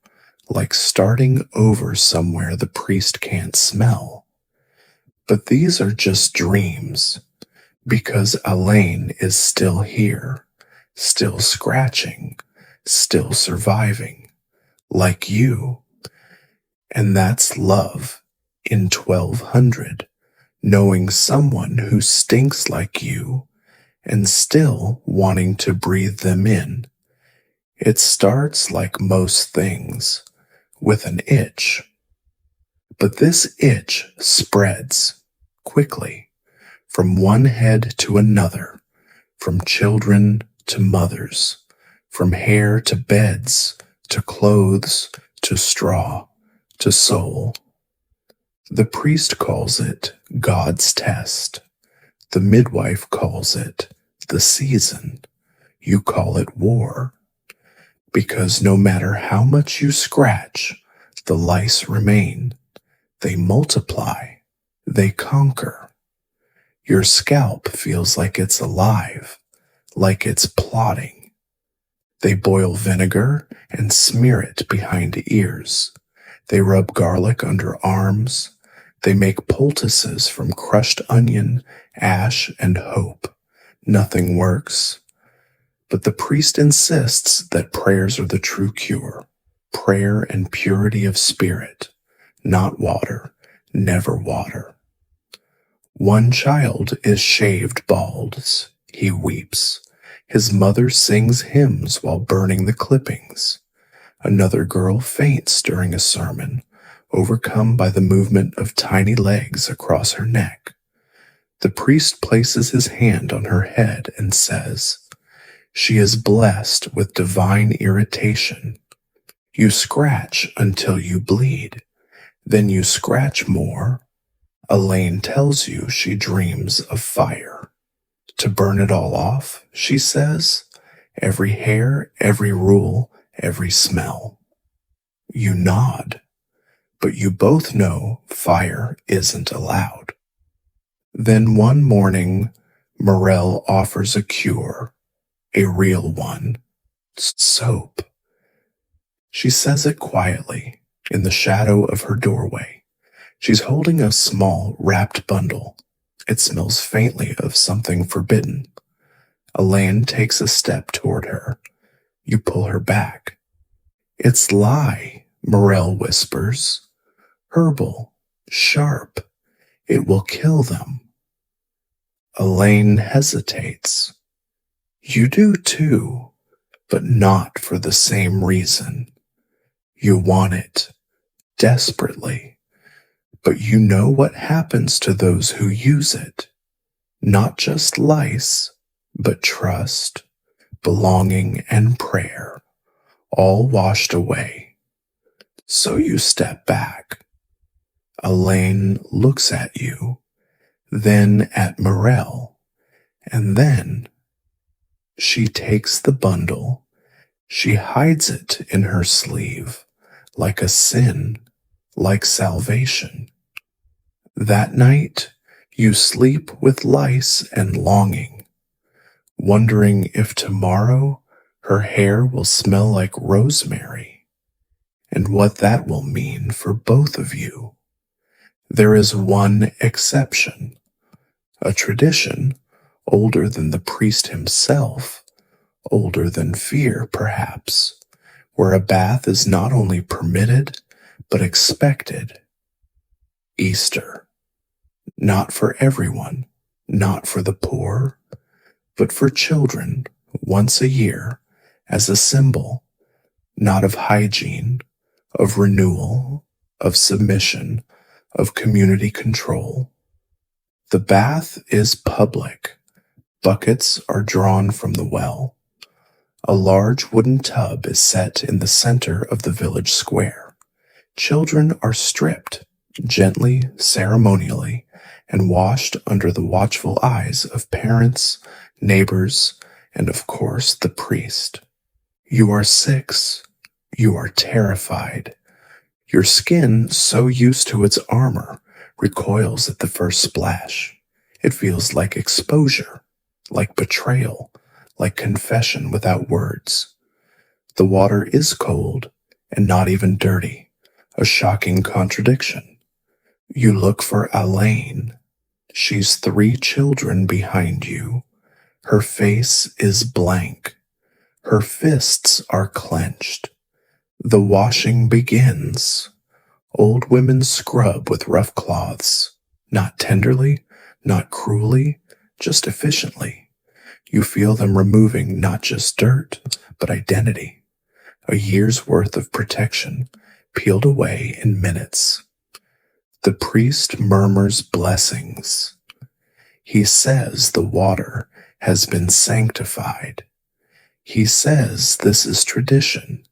Speaker 1: like starting over somewhere the priest can't smell. But these are just dreams, because Elaine is still here, still scratching, still surviving, like you. And that's love in 1200, knowing someone who stinks like you and still wanting to breathe them in. It starts like most things, with an itch. But this itch spreads quickly from one head to another, from children to mothers, from hair to beds, to clothes, to straw, to soul. The priest calls it God's test. The midwife calls it the season. You call it war. Because no matter how much you scratch, the lice remain. They multiply. They conquer. Your scalp feels like it's alive, like it's plotting. They boil vinegar and smear it behind ears. They rub garlic under arms. They make poultices from crushed onion, ash, and hope. Nothing works. But the priest insists that prayers are the true cure. Prayer and purity of spirit, not water, never water. One child is shaved bald. He weeps. His mother sings hymns while burning the clippings. Another girl faints during a sermon, overcome by the movement of tiny legs across her neck. The priest places his hand on her head and says, "She is blessed with divine irritation. You scratch until you bleed. Then you scratch more. Elaine tells you she dreams of fire. To burn it all off, she says, every hair, every rule, every smell." You nod, but you both know fire isn't allowed. Then one morning, Morel offers a cure, a real one, soap. She says it quietly, in the shadow of her doorway. She's holding a small, wrapped bundle. It smells faintly of something forbidden. Elaine takes a step toward her. You pull her back. "It's lye," Morel whispers. "Herbal, sharp. It will kill them." Elaine hesitates. You do too, but not for the same reason. You want it, desperately, but you know what happens to those who use it. Not just lice, but trust, belonging, and prayer, all washed away. So you step back. Elaine looks at you, then at Morel, and then she takes the bundle. She hides it in her sleeve, like a sin, like salvation. That night, you sleep with lice and longing, wondering if tomorrow her hair will smell like rosemary, and what that will mean for both of you. There is one exception, a tradition older than the priest himself, older than fear, perhaps, where a bath is not only permitted, but expected. Easter. Not for everyone, not for the poor, but for children, once a year, as a symbol, not of hygiene, of renewal, of submission, of community control. The bath is public. Buckets are drawn from the well. A large wooden tub is set in the center of the village square. Children are stripped, gently, ceremonially, and washed under the watchful eyes of parents, neighbors, and of course the priest. You are 6. You are terrified. Your skin, so used to its armor, recoils at the first splash. It feels like exposure, like betrayal, like confession without words. The water is cold and not even dirty, a shocking contradiction. You look for Elaine. She's 3 children behind you. Her face is blank. Her fists are clenched. The washing begins. Old women scrub with rough cloths, not tenderly, not cruelly, just efficiently. You feel them removing not just dirt, but identity. A year's worth of protection peeled away in minutes. The priest murmurs blessings. He says the water has been sanctified. He says this is tradition.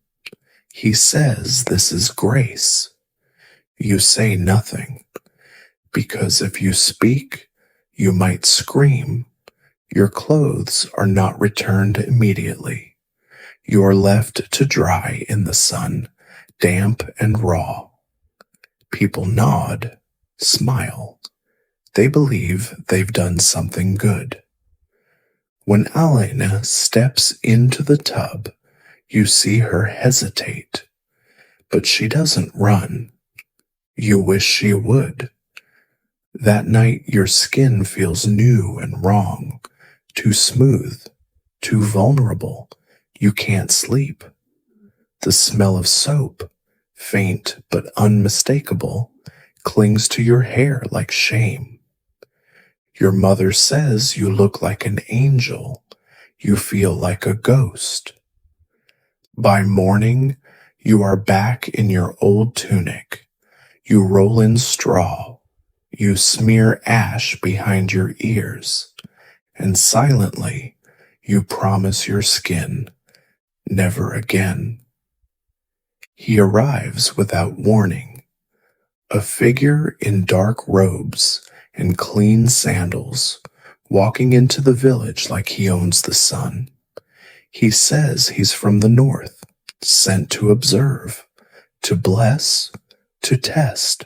Speaker 1: He says this is grace. You say nothing, because if you speak, you might scream. Your clothes are not returned immediately. You are left to dry in the sun, damp and raw. People nod, smile. They believe they've done something good. When Alena steps into the tub, you see her hesitate, but she doesn't run. You wish she would. That night your skin feels new and wrong, too smooth, too vulnerable. You can't sleep. The smell of soap, faint but unmistakable, clings to your hair like shame. Your mother says you look like an angel. You feel like a ghost. By morning, you are back in your old tunic. You roll in straw. You smear ash behind your ears. And silently, you promise your skin, never again. He arrives without warning. A figure in dark robes and clean sandals, walking into the village like he owns the sun. He says he's from the north, sent to observe, to bless, to test.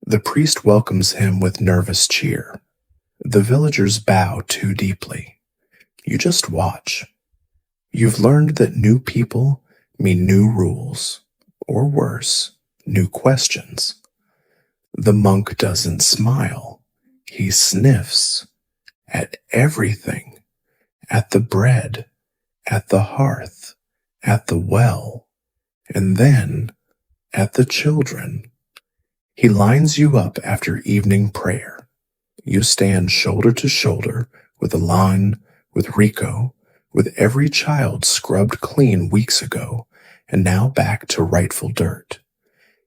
Speaker 1: The priest welcomes him with nervous cheer. The villagers bow too deeply. You just watch. You've learned that new people mean new rules, or worse, new questions. The monk doesn't smile. He sniffs at everything, at the bread, at the hearth, at the well, and then at the children. He lines you up after evening prayer. You stand shoulder to shoulder with Alon, with Rico, with every child scrubbed clean weeks ago, and now back to rightful dirt.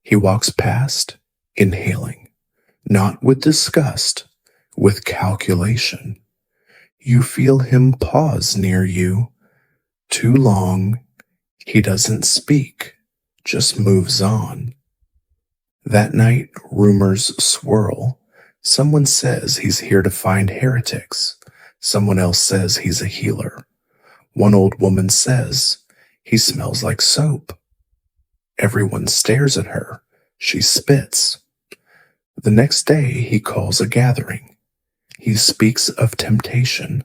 Speaker 1: He walks past, inhaling, not with disgust, with calculation. You feel him pause near you. Too long. He doesn't speak, just moves on. That night, rumors swirl. Someone says he's here to find heretics. Someone else says he's a healer. One old woman says he smells like soap. Everyone stares at her. She spits. The next day, he calls a gathering. He speaks of temptation,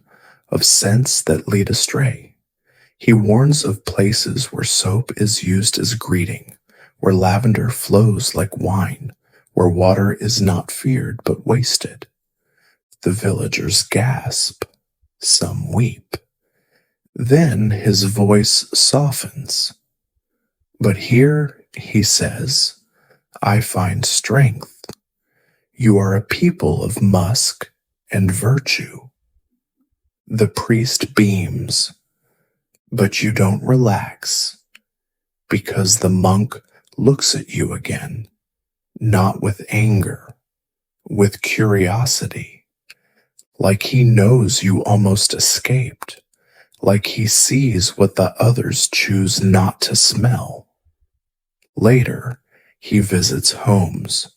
Speaker 1: of scents that lead astray. He warns of places where soap is used as greeting, where lavender flows like wine, where water is not feared but wasted. The villagers gasp. Some weep. Then his voice softens. But here, he says, I find strength. You are a people of musk and virtue. The priest beams, but you don't relax, because the monk looks at you again, not with anger, with curiosity, like he knows you almost escaped, like he sees what the others choose not to smell. Later, he visits homes.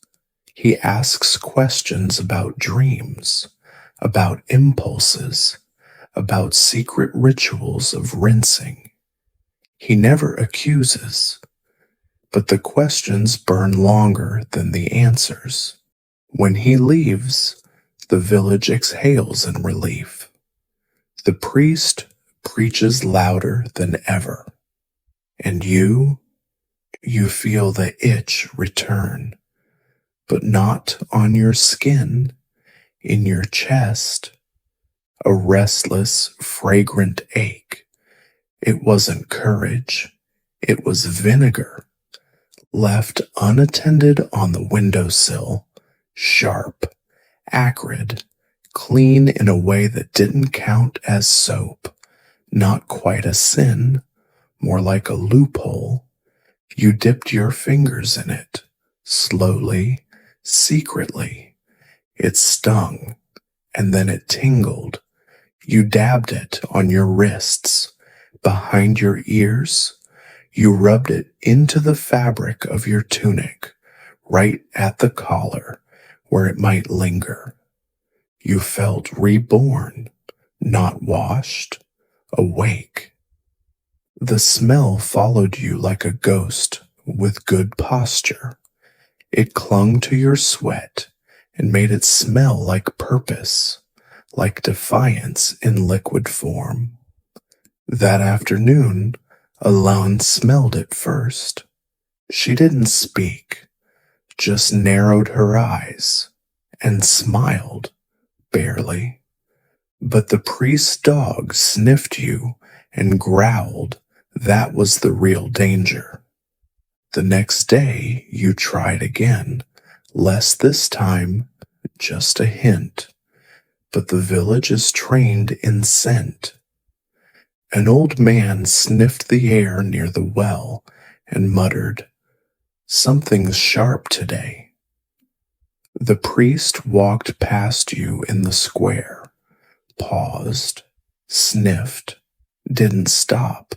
Speaker 1: He asks questions about dreams, about impulses, about secret rituals of rinsing. He never accuses, but the questions burn longer than the answers. When he leaves, the village exhales in relief. The priest preaches louder than ever, and you feel the itch return, but not on your skin, in your chest, a restless, fragrant ache. It wasn't courage, it was vinegar, left unattended on the windowsill, sharp, acrid, clean in a way that didn't count as soap, not quite a sin, more like a loophole. You dipped your fingers in it, slowly, secretly. It stung, and then it tingled. You dabbed it on your wrists, behind your ears. You rubbed it into the fabric of your tunic, right at the collar, where it might linger. You felt reborn, not washed, awake. The smell followed you like a ghost with good posture. It clung to your sweat and made it smell like purpose, like defiance in liquid form. That afternoon, Alon smelled it first. She didn't speak, just narrowed her eyes, and smiled, barely. But the priest's dog sniffed you and growled. That was the real danger. The next day you tried again, less this time, just a hint. But the village is trained in scent. An old man sniffed the air near the well and muttered, "Something's sharp today." The priest walked past you in the square, paused, sniffed, didn't stop,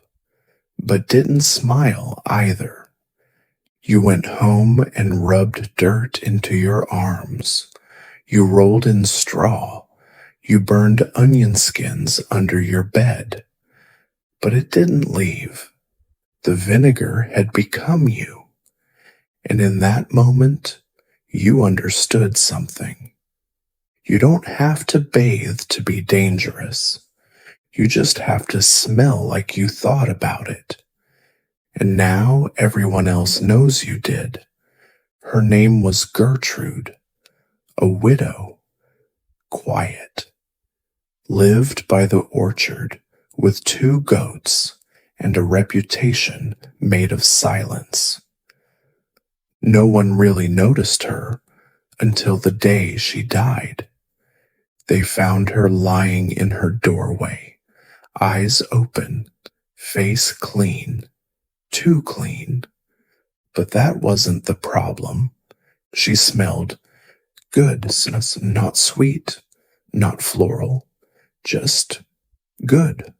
Speaker 1: but didn't smile either. You went home and rubbed dirt into your arms. You rolled in straw. You burned onion skins under your bed. But it didn't leave. The vinegar had become you. And in that moment, you understood something. You don't have to bathe to be dangerous. You just have to smell like you thought about it. And now everyone else knows you did. Her name was Gertrude, a widow, quiet, lived by the orchard with 2 goats and a reputation made of silence. No one really noticed her until the day she died. They found her lying in her doorway, eyes open, face clean, too clean. But that wasn't the problem. She smelled good, not sweet, not floral, just good.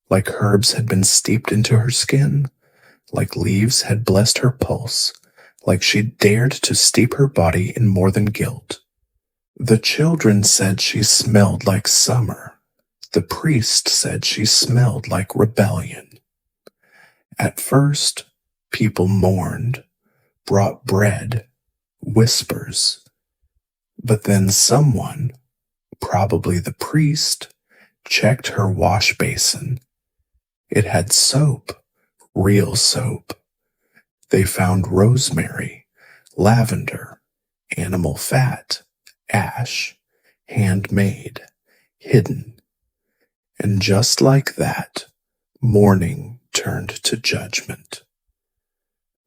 Speaker 1: Like herbs had been steeped into her skin, like leaves had blessed her pulse, like she'd dared to steep her body in more than guilt. The children said she smelled like summer. The priest said she smelled like rebellion. At first, people mourned, brought bread, whispers. But then someone, probably the priest, checked her wash basin. It had soap, real soap. They found rosemary, lavender, animal fat, ash, handmade, hidden. And just like that, mourning turned to judgment.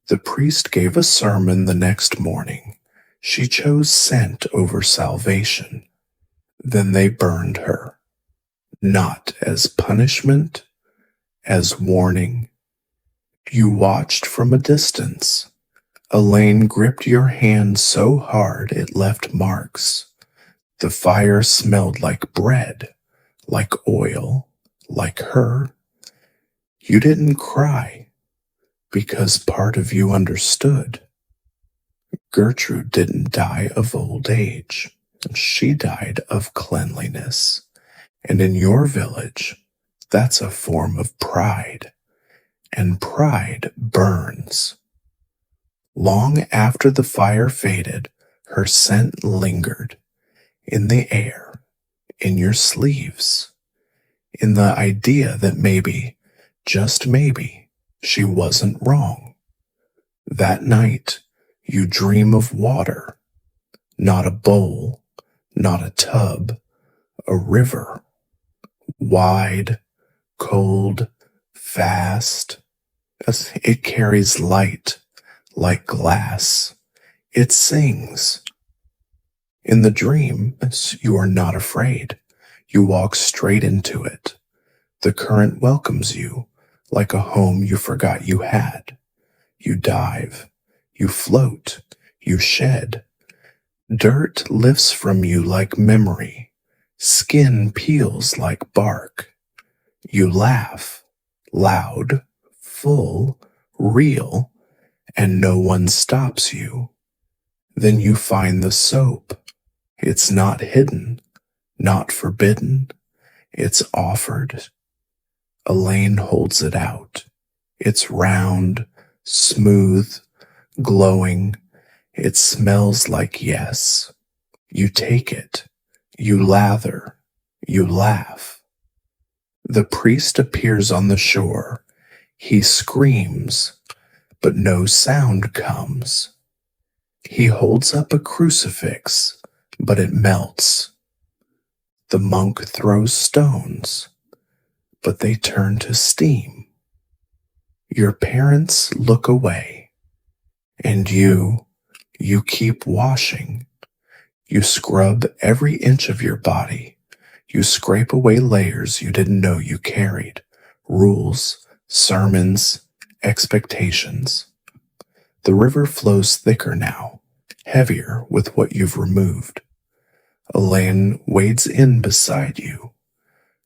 Speaker 1: The priest gave a sermon the next morning. She chose scent over salvation. Then they burned her, not as punishment, as warning. You watched from a distance. Elaine gripped your hand so hard it left marks. The fire smelled like bread, like oil, like her. You didn't cry because part of you understood. Gertrude didn't die of old age. She died of cleanliness. And in your village, that's a form of pride. And pride burns. Long after the fire faded, her scent lingered in the air, in your sleeves, in the idea that maybe, just maybe, she wasn't wrong. That night, you dream of water, not a bowl, not a tub, a river, wide, cold, fast. It carries light like glass. It sings. In the dream, you are not afraid. You walk straight into it. The current welcomes you like a home you forgot you had. You dive. You float. You shed. Dirt lifts from you like memory. Skin peels like bark. You laugh, loud, full, real, and no one stops you. Then you find the soap. It's not hidden, not forbidden. It's offered. Elaine holds it out. It's round, smooth, glowing. It smells like yes. You take it. You lather. You laugh. The priest appears on the shore. He screams, but no sound comes. He holds up a crucifix, but it melts. The monk throws stones, but they turn to steam. Your parents look away, and you keep washing. You scrub every inch of your body. You scrape away layers you didn't know you carried. Rules, sermons, expectations. The river flows thicker now, heavier with what you've removed. Elaine wades in beside you.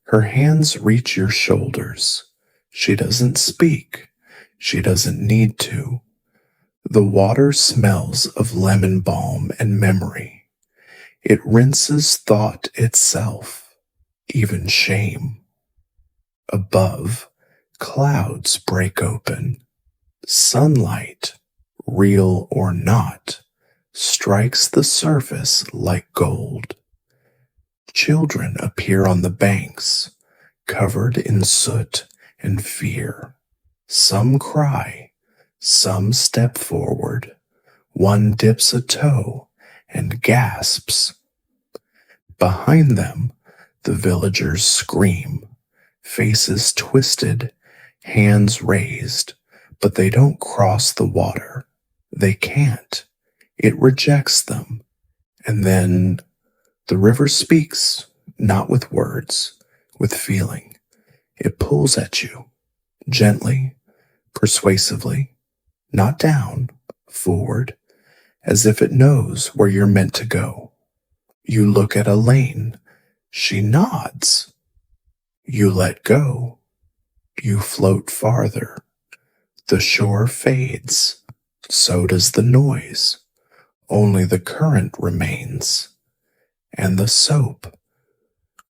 Speaker 1: Her hands reach your shoulders. She doesn't speak. She doesn't need to. The water smells of lemon balm and memory. It rinses thought itself, even shame. Above, clouds break open. Sunlight, real or not, strikes the surface like gold. Children appear on the banks, covered in soot and fear. Some cry, some step forward. One dips a toe and gasps. Behind them, the villagers scream, faces twisted, hands raised, but they don't cross the water. They can't. It rejects them. And then the river speaks, not with words, with feeling. It pulls at you, gently, persuasively, not down, forward, as if it knows where you're meant to go. You look at Elaine. She nods. You let go. You float farther. The shore fades. So does the noise. Only the current remains. And the soap.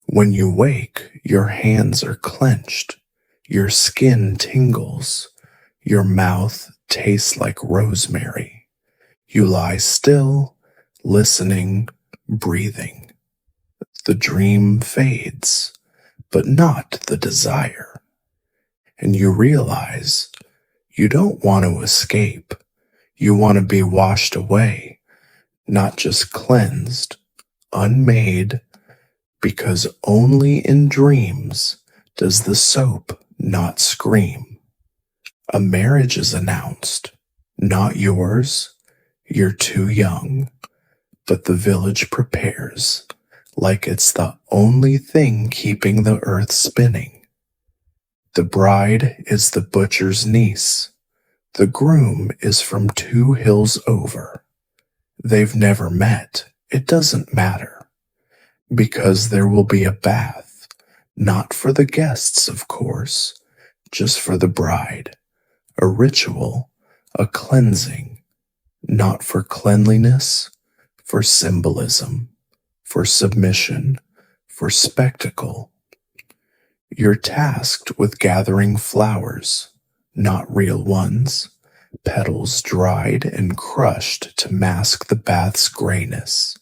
Speaker 1: When you wake, your hands are clenched. Your skin tingles. Your mouth tastes like rosemary. You lie still, listening, breathing. The dream fades, but not the desire. And you realize you don't want to escape. You want to be washed away, not just cleansed, unmade, because only in dreams does the soap not scream. A marriage is announced, not yours. You're too young, but the village prepares like it's the only thing keeping the earth spinning. The bride is the butcher's niece. The groom is from 2 hills over. They've never met. It doesn't matter, because there will be a bath, not for the guests, of course, just for the bride. A ritual, a cleansing, not for cleanliness, for symbolism, for submission, for spectacle. You're tasked with gathering flowers, not real ones, petals dried and crushed to mask the bath's grayness.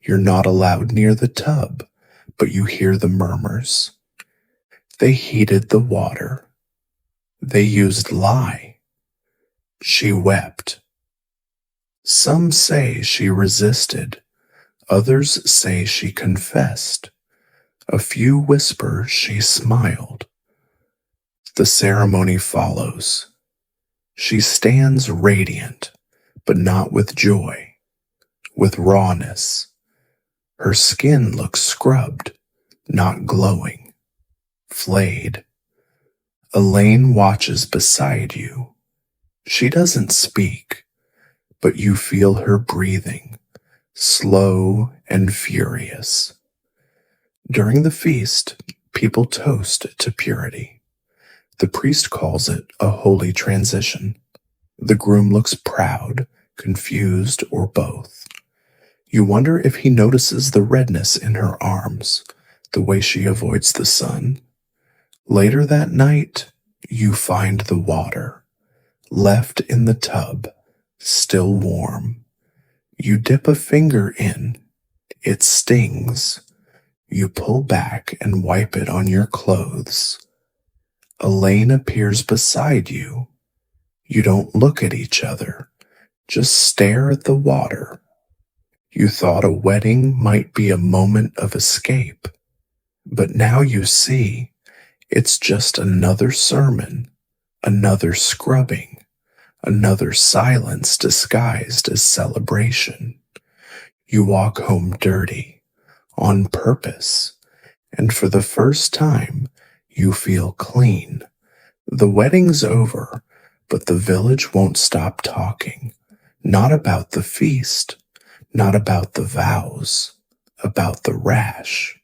Speaker 1: You're not allowed near the tub, but you hear the murmurs. They heated the water. They used lye. She wept. Some say she resisted. Others say she confessed. A few whisper she smiled. The ceremony follows. She stands radiant, but not with joy, with rawness. Her skin looks scrubbed, not glowing, flayed. Elaine watches beside you. She doesn't speak, but you feel her breathing, slow and furious. During the feast, people toast to purity. The priest calls it a holy transition. The groom looks proud, confused, or both. You wonder if he notices the redness in her arms, the way she avoids the sun. Later that night, you find the water, left in the tub, still warm. You dip a finger in. It stings. You pull back and wipe it on your clothes. Elaine appears beside you. You don't look at each other. Just stare at the water. You thought a wedding might be a moment of escape, but now you see it's just another sermon, another scrubbing, another silence disguised as celebration. You walk home dirty, on purpose, and for the first time, you feel clean. The wedding's over, but the village won't stop talking. Not about the feast, not about the vows, about the rash.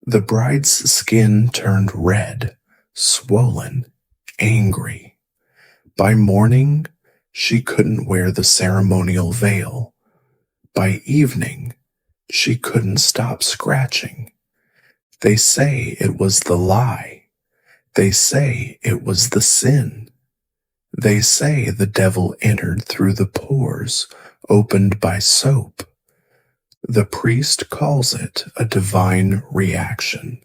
Speaker 1: The bride's skin turned red, swollen, angry. By morning, she couldn't wear the ceremonial veil. By evening, she couldn't stop scratching. They say it was the lie. They say it was the sin. They say the devil entered through the pores opened by soap. The priest calls it a divine reaction.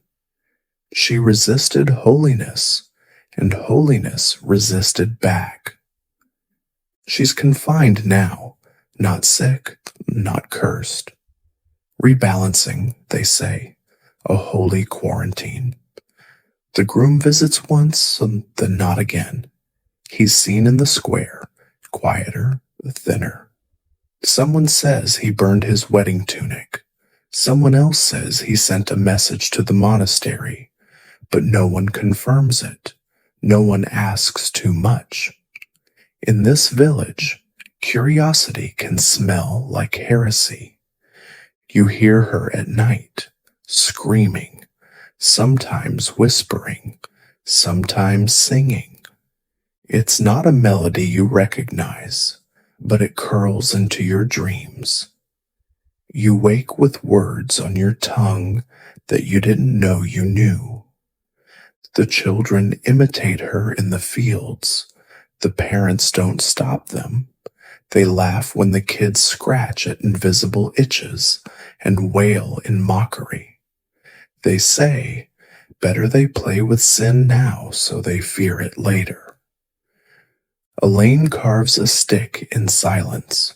Speaker 1: She resisted holiness, and holiness resisted back. She's confined now, not sick, not cursed. Rebalancing, they say, a holy quarantine. The groom visits once, and then not again. He's seen in the square, quieter, thinner. Someone says he burned his wedding tunic. Someone else says he sent a message to the monastery, but no one confirms it. No one asks too much. In this village, curiosity can smell like heresy. You hear her at night, screaming, sometimes whispering, sometimes singing. It's not a melody you recognize, but it curls into your dreams. You wake with words on your tongue that you didn't know you knew. The children imitate her in the fields. The parents don't stop them. They laugh when the kids scratch at invisible itches and wail in mockery. They say, better they play with sin now so they fear it later. Elaine carves a stick in silence.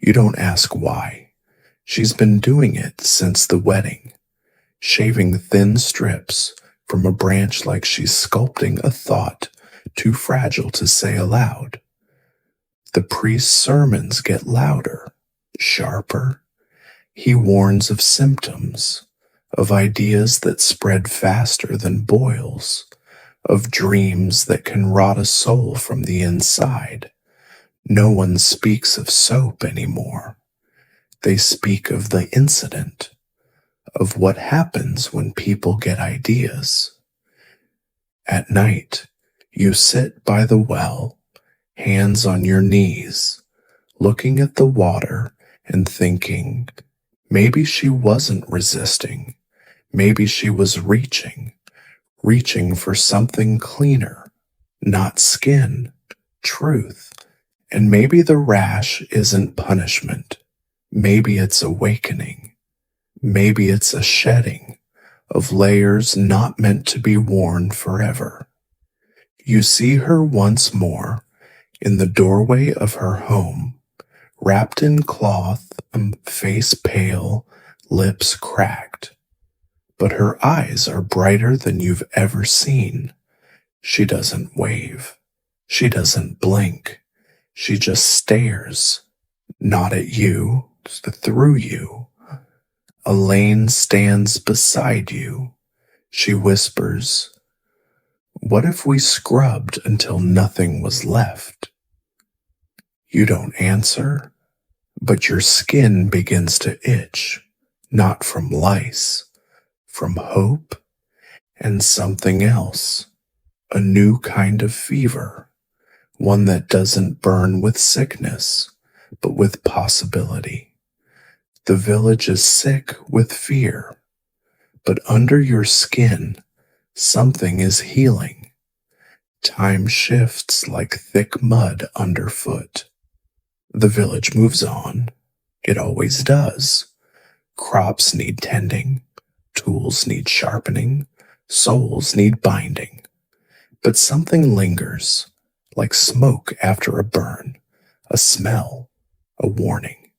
Speaker 1: You don't ask why. She's been doing it since the wedding, shaving thin strips from a branch like she's sculpting a thought too fragile to say aloud. The priest's sermons get louder, sharper. He warns of symptoms, of ideas that spread faster than boils, of dreams that can rot a soul from the inside. No one speaks of soap anymore. They speak of the incident, of what happens when people get ideas. At night, you sit by the well, hands on your knees, looking at the water and thinking, maybe she wasn't resisting. Maybe she was reaching for something cleaner, not skin, truth. And maybe the rash isn't punishment. Maybe it's awakening. Maybe it's a shedding of layers not meant to be worn forever. You see her once more in the doorway of her home, wrapped in cloth, face pale, lips cracked. But her eyes are brighter than you've ever seen. She doesn't wave. She doesn't blink. She just stares, not at you, through you. Elaine stands beside you. She whispers, what if we scrubbed until nothing was left? You don't answer, but your skin begins to itch, not from lice, from hope and something else, a new kind of fever, one that doesn't burn with sickness, but with possibility. The village is sick with fear, but under your skin, something is healing. Time shifts like thick mud underfoot. The village moves on. It always does. Crops need tending. Tools need sharpening. Souls need binding. But something lingers, like smoke after a burn, a smell, a warning.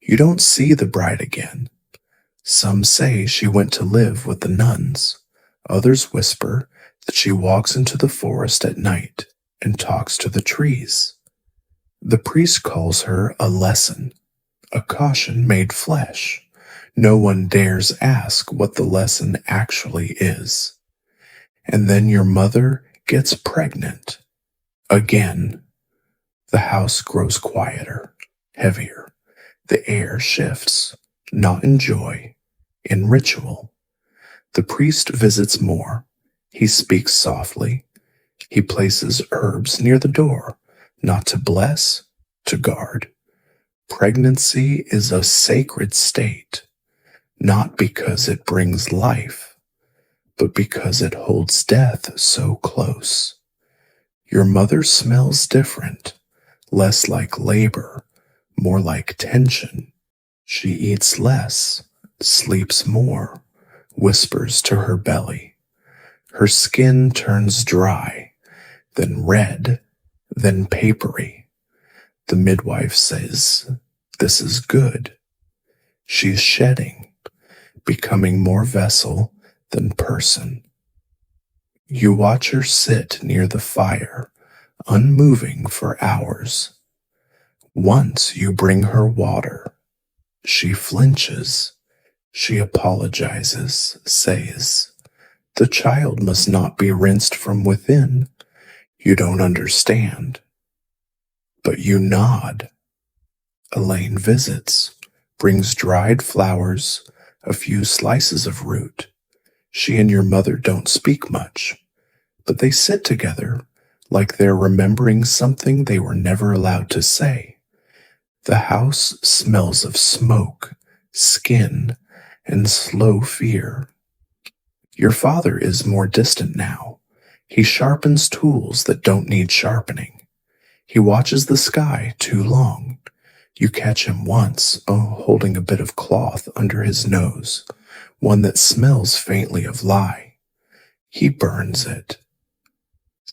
Speaker 1: You don't see the bride again. Some say she went to live with the nuns. Others whisper that she walks into the forest at night and talks to the trees. The priest calls her a lesson, a caution made flesh. No one dares ask what the lesson actually is. And then your mother gets pregnant. Again. The house grows quieter, heavier. The air shifts, not in joy, in ritual. The priest visits more. He speaks softly. He places herbs near the door, not to bless, to guard. Pregnancy is a sacred state, not because it brings life, but because it holds death so close. Your mother smells different, less like labor, more like tension. She eats less, sleeps more, whispers to her belly. Her skin turns dry, then red, then papery. The midwife says, "This is good." She's shedding, becoming more vessel than person. You watch her sit near the fire, unmoving for hours. Once you bring her water. She flinches. She apologizes, says, "The child must not be rinsed from within. You don't understand." But you nod. Elaine visits, brings dried flowers, a few slices of root. She and your mother don't speak much, but they sit together like they're remembering something they were never allowed to say. The house smells of smoke, skin, and slow fear. Your father is more distant now. He sharpens tools that don't need sharpening. He watches the sky too long. You catch him once, holding a bit of cloth under his nose, one that smells faintly of lye. He burns it.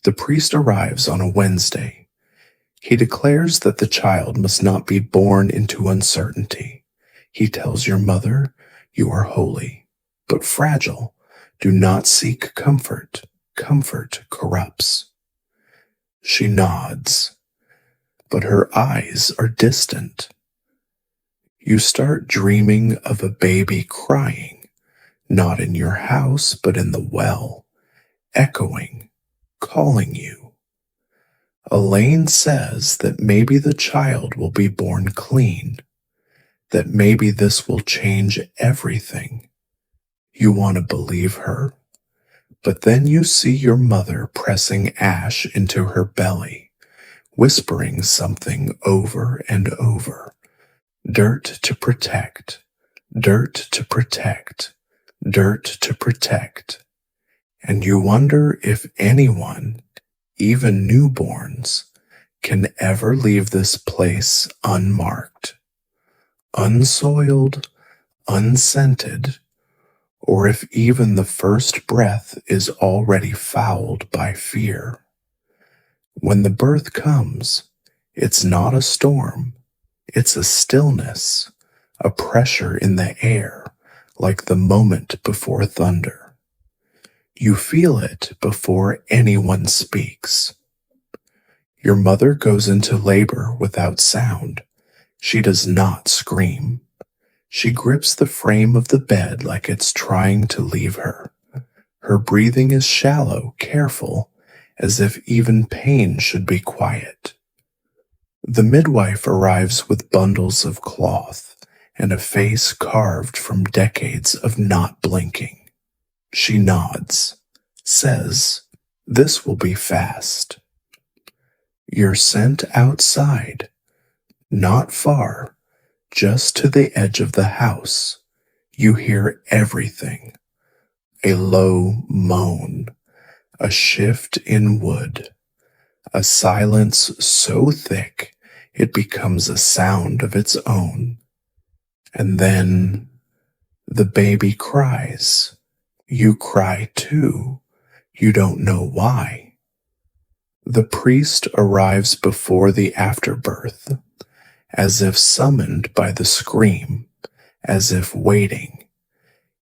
Speaker 1: The priest arrives on a Wednesday. He declares that the child must not be born into uncertainty. He tells your mother, "You are holy, but fragile. Do not seek comfort. Comfort corrupts." She nods, but her eyes are distant. You start dreaming of a baby crying, not in your house, but in the well, echoing, calling you. Elaine says that maybe the child will be born clean, that maybe this will change everything. You want to believe her, but then you see your mother pressing ash into her belly, whispering something over and over. Dirt to protect, dirt to protect, dirt to protect. And you wonder if anyone, even newborns, can ever leave this place unmarked, unsoiled, unscented, or if even the first breath is already fouled by fear. When the birth comes, it's not a storm, it's a stillness, a pressure in the air, like the moment before thunder. You feel it before anyone speaks. Your mother goes into labor without sound. She does not scream. She grips the frame of the bed like it's trying to leave her. Her breathing is shallow, careful, as if even pain should be quiet. The midwife arrives with bundles of cloth and a face carved from decades of not blinking. She nods, says, "This will be fast." You're sent outside, not far, just to the edge of the house. You hear everything. A low moan, a shift in wood, a silence so thick it becomes a sound of its own. And then the baby cries. You cry too. You don't know why. The priest arrives before the afterbirth, as if summoned by the scream, as if waiting.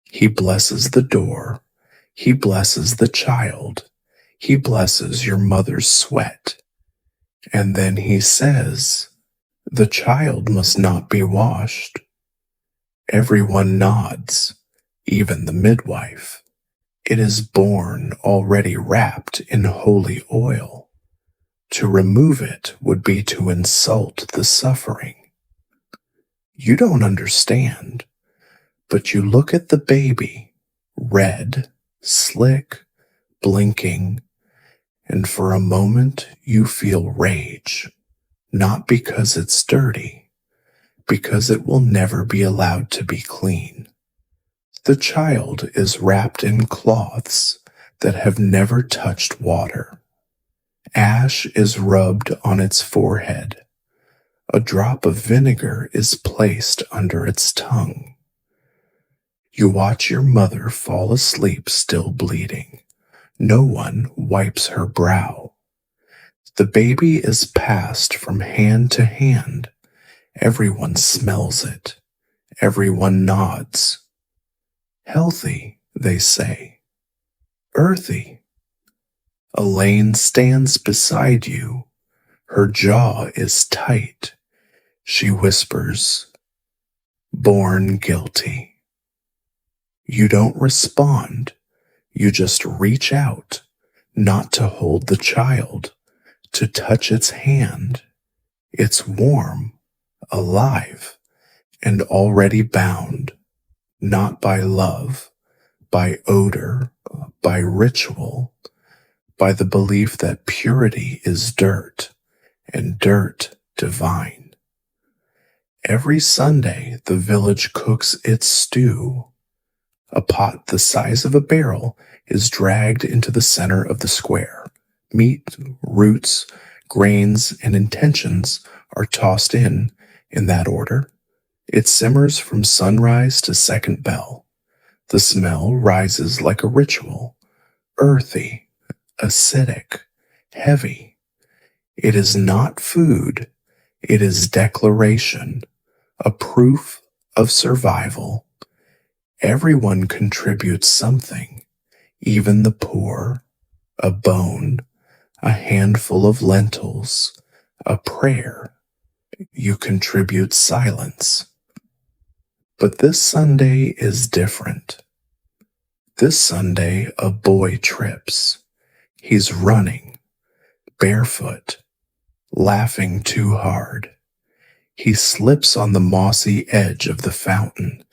Speaker 1: He blesses the door. He blesses the child. He blesses your mother's sweat. And then he says, the child must not be washed. Everyone nods, even the midwife. It is born already wrapped in holy oil. To remove it would be to insult the suffering. You don't understand, but you look at the baby, red, slick, blinking, and for a moment you feel rage, not because it's dirty, because it will never be allowed to be clean. The child is wrapped in cloths that have never touched water. Ash is rubbed on its forehead. A drop of vinegar is placed under its tongue. You watch your mother fall asleep still bleeding. No one wipes her brow. The baby is passed from hand to hand. Everyone smells it. Everyone nods. Healthy, they say. Earthy. Elaine stands beside you. Her jaw is tight. She whispers, born guilty. You don't respond. You just reach out, not to hold the child, to touch its hand. It's warm, alive, and already bound, not by love, by odor, by ritual, by the belief that purity is dirt, and dirt divine. Every Sunday, the village cooks its stew. A pot the size of a barrel is dragged into the center of the square. Meat, roots, grains, and intentions are tossed in that order. It simmers from sunrise to second bell. The smell rises like a ritual, earthy, acidic, heavy. It is not food. It is declaration, a proof of survival. Everyone contributes something, even the poor, a bone, a handful of lentils, a prayer. You contribute silence. But this Sunday is different. This Sunday, a boy trips. He's running, barefoot, laughing too hard. He slips on the mossy edge of the fountain,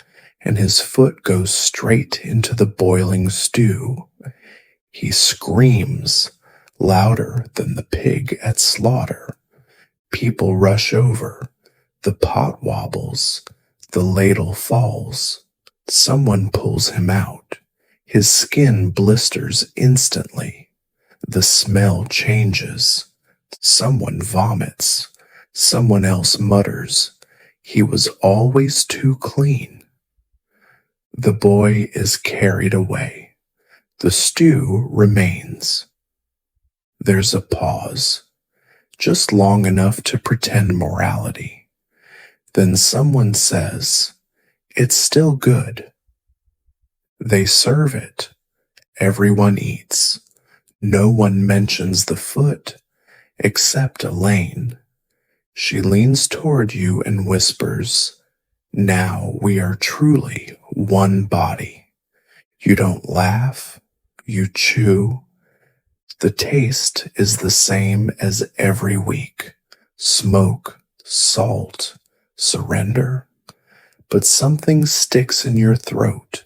Speaker 1: and his foot goes straight into the boiling stew. He screams, louder than the pig at slaughter. People rush over. The pot wobbles. The ladle falls. Someone pulls him out. His skin blisters instantly. The smell changes. Someone vomits. Someone else mutters, "He was always too clean." The boy is carried away. The stew remains. There's a pause, just long enough to pretend morality. Then someone says, "It's still good." They serve it. Everyone eats. No one mentions the foot, except Elaine. She leans toward you and whispers, "Now we are truly one body." You don't laugh. You chew. The taste is the same as every week. Smoke, salt, surrender. But something sticks in your throat.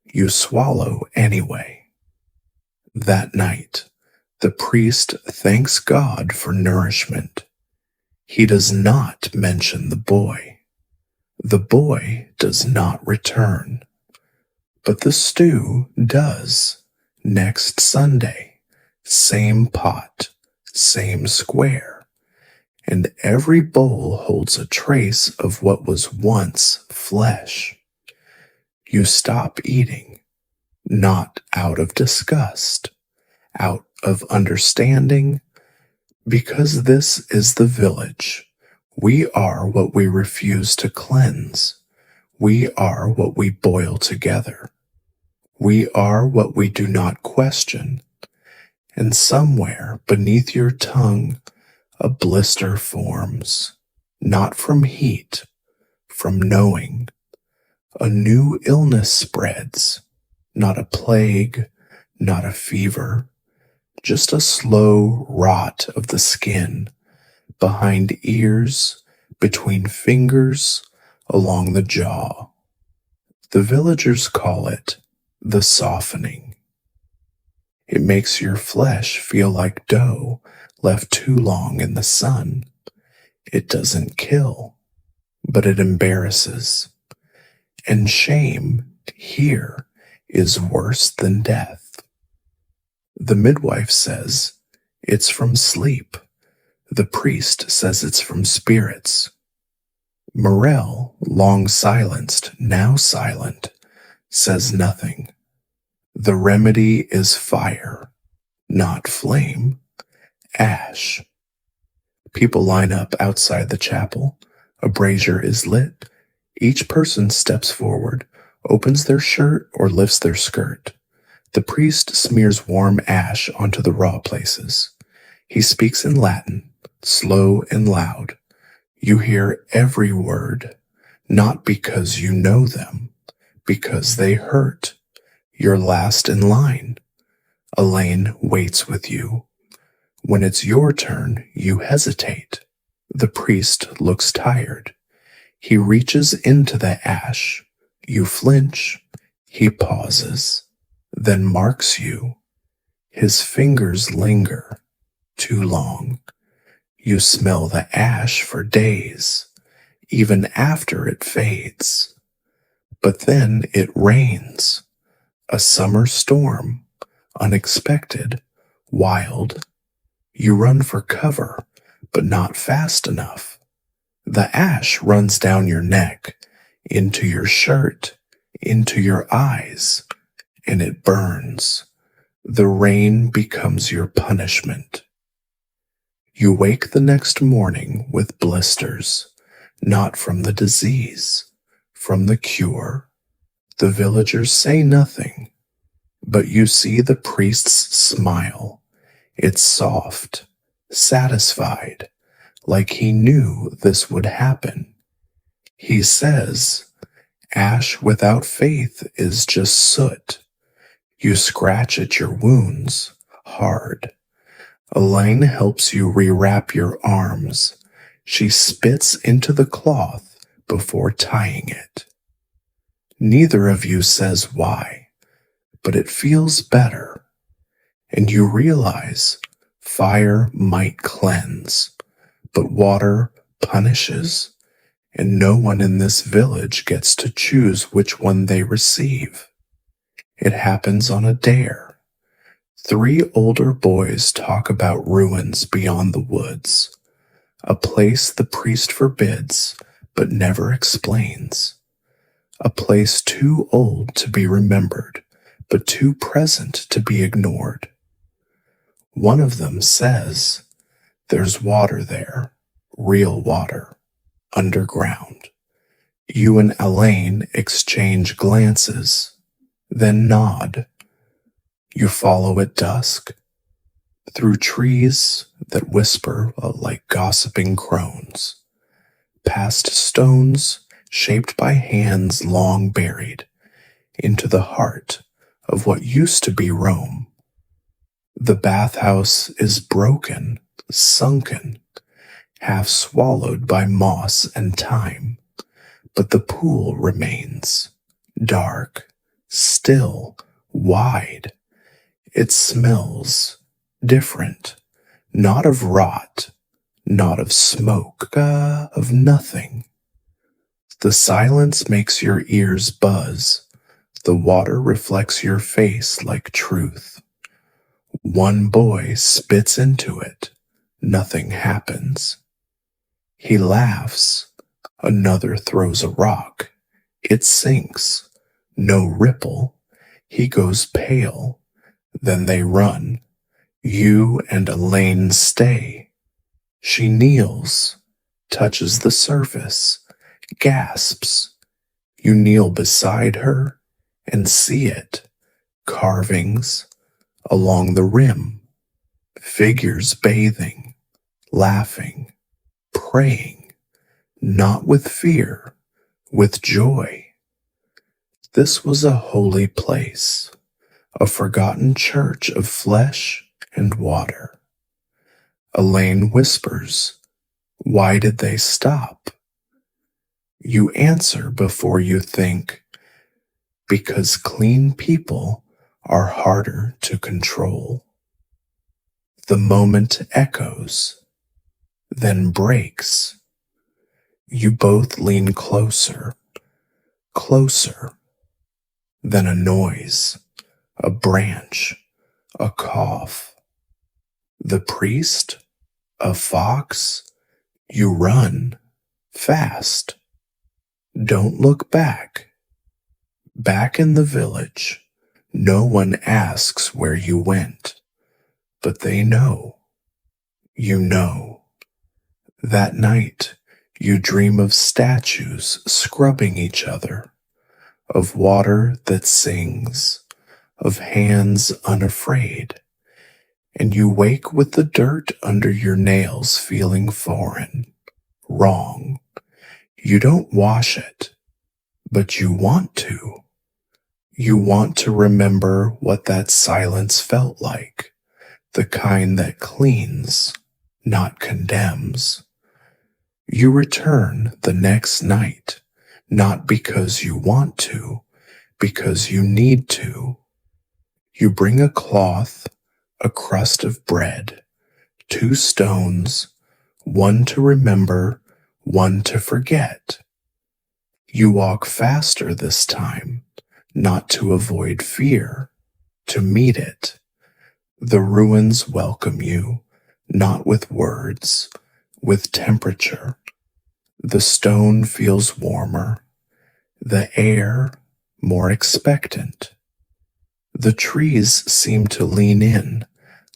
Speaker 1: You swallow anyway. That night, the priest thanks God for nourishment. He does not mention the boy. The boy does not return. But the stew does. Next Sunday, same pot, same square, and every bowl holds a trace of what was once flesh. You stop eating, not out of disgust, out of understanding, because this is the village We are what we refuse to cleanse. We are what we boil together. We are what we do not question. And somewhere beneath your tongue, a blister forms, not from heat, from knowing. A new illness spreads, not a plague, not a fever, just a slow rot of the skin, behind ears, between fingers, along the jaw. The villagers call it the softening. It makes your flesh feel like dough left too long in the sun. It doesn't kill, but it embarrasses. And shame here is worse than death. The midwife says it's from sleep. The priest says it's from spirits. Morel, long silenced, now silent, says nothing. The remedy is fire, not flame, ash. People line up outside the chapel. A brazier is lit. Each person steps forward, opens their shirt or lifts their skirt. The priest smears warm ash onto the raw places. He speaks in Latin, slow and loud. You hear every word, not because you know them, because they hurt. You're last in line. Elaine waits with you. When it's your turn, you hesitate. The priest looks tired. He reaches into the ash. You flinch. He pauses, then marks you. His fingers linger too long. You smell the ash for days, even after it fades. But then it rains. A summer storm, unexpected, wild. You run for cover, but not fast enough. The ash runs down your neck, into your shirt, into your eyes, and it burns. The rain becomes your punishment. You wake the next morning with blisters, not from the disease, from the cure. The villagers say nothing, but you see the priest's smile. It's soft, satisfied, like he knew this would happen. He says, ash without faith is just soot. You scratch at your wounds, hard. Elaine helps you rewrap your arms. She spits into the cloth before tying it. Neither of you says why, but it feels better. And you realize fire might cleanse, but water punishes, and no one in this village gets to choose which one they receive. It happens on a dare. 3 older boys talk about ruins beyond the woods, a place the priest forbids but never explains, a place too old to be remembered but too present to be ignored. One of them says, there's water there, real water, underground. You and Elaine exchange glances, then nod. You follow at dusk, through trees that whisper like gossiping crones, past stones shaped by hands long buried, into the heart of what used to be Rome. The bathhouse is broken, sunken, half swallowed by moss and time, but the pool remains, dark, still, wide. It smells different, not of rot, not of smoke, of nothing. The silence makes your ears buzz. The water reflects your face like truth. One boy spits into it. Nothing happens. He laughs. Another throws a rock. It sinks. No ripple. He goes pale. Then they run. You and Elaine stay. She kneels. touches the surface, gasps. You kneel beside her and see it, carvings along the rim, figures bathing, laughing, praying, not with fear, with joy. This was a holy place, a forgotten church of flesh and water. Elaine whispers, "Why did they stop?" You answer before you think, "Because clean people are harder to control." The moment echoes, then breaks. You both lean closer, closer. Then a noise, a branch, a cough. The priest, a fox. You run, fast. Don't look back. Back in the village, no one asks where you went, but they know. You know. That night, you dream of statues scrubbing each other, of water that sings, of hands unafraid, and you wake with the dirt under your nails feeling foreign, wrong. You don't wash it, but you want to. You want to remember what that silence felt like, the kind that cleans, not condemns. You return the next night, not because you want to, because you need to. You bring a cloth, a crust of bread, 2 stones, one to remember, one to forget. You walk faster this time, not to avoid fear, to meet it. The ruins welcome you, not with words, with temperature. The stone feels warmer, the air more expectant. The trees seem to lean in,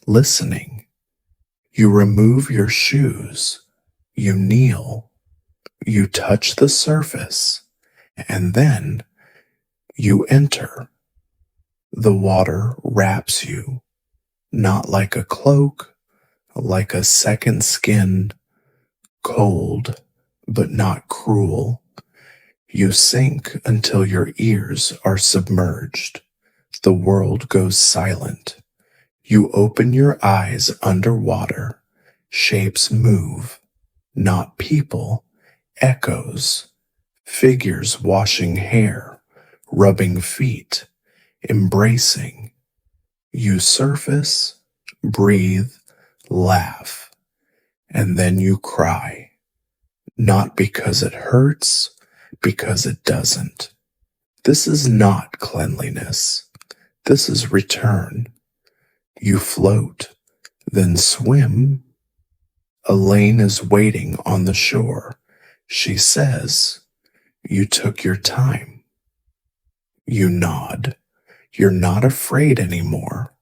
Speaker 1: listening. You remove your shoes, you kneel, you touch the surface, and then you enter. The water wraps you, not like a cloak, like a second skin, cold, but not cruel. You sink until your ears are submerged. The world goes silent. You open your eyes underwater. Shapes move, not people, echoes, figures washing hair, rubbing feet, embracing. You surface, breathe, laugh, and then you cry. Not because it hurts, because it doesn't. This is not cleanliness. This is return. You float, then swim. Elaine is waiting on the shore. She says, "You took your time." You nod. You're not afraid anymore.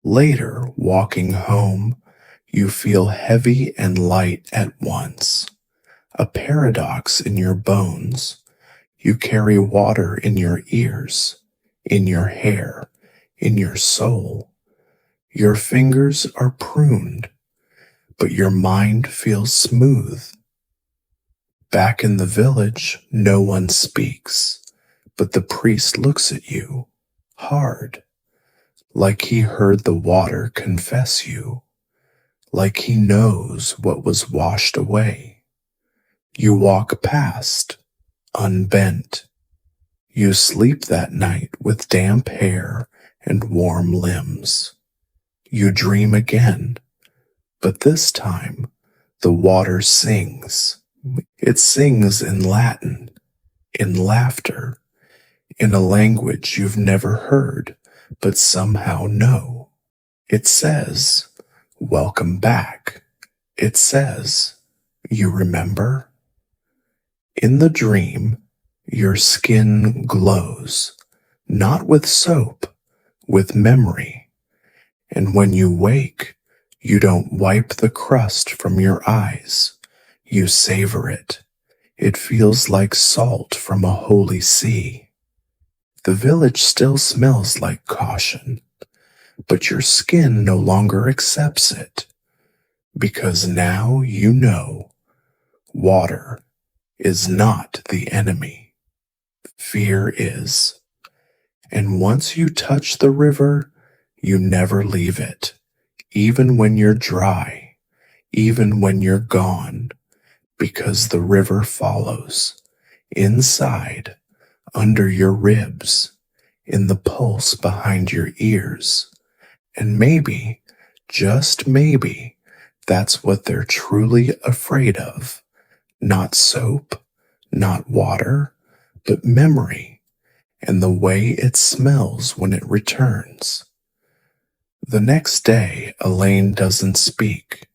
Speaker 1: Later, walking home, you feel heavy and light at once. A paradox in your bones. You carry water in your ears, in your hair, in your soul. Your fingers are pruned, but your mind feels smooth. Back in the village, no one speaks, but the priest looks at you, hard, like he heard the water confess you, like he knows what was washed away. You walk past, unbent. You sleep that night with damp hair and warm limbs. You dream again, but this time the water sings. It sings in Latin, in laughter, in a language you've never heard, but somehow know. It says, "Welcome back." It says, "You remember?" In the dream, your skin glows, not with soap, with memory. And when you wake, you don't wipe the crust from your eyes. You savor it. It feels like salt from a holy sea. The village still smells like caution, but your skin no longer accepts it, because now you know water is not the enemy. Fear is. And once you touch the river, you never leave it, even when you're dry, even when you're gone, because the river follows, inside, under your ribs, in the pulse behind your ears. And maybe, just maybe, that's what they're truly afraid of. Not soap, not water, but memory, and the way it smells when it returns. The next day, Elaine doesn't speak.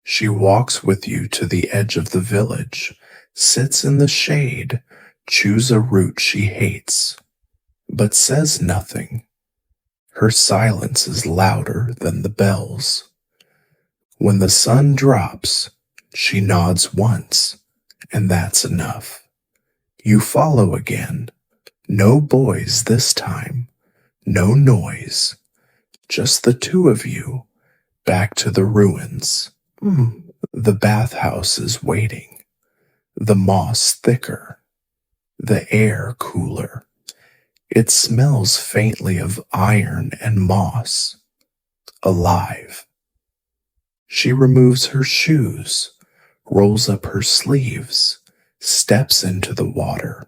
Speaker 1: She walks with you to the edge of the village, sits in the shade, chews a root she hates, but says nothing. Her silence is louder than the bells. When the sun drops, she nods once, and that's enough. You follow again. No boys this time. No noise. Just the two of you, back to the ruins. The bathhouse is waiting. The moss thicker. The air cooler. It smells faintly of iron and moss. Alive. She removes her shoes, rolls up her sleeves, steps into the water.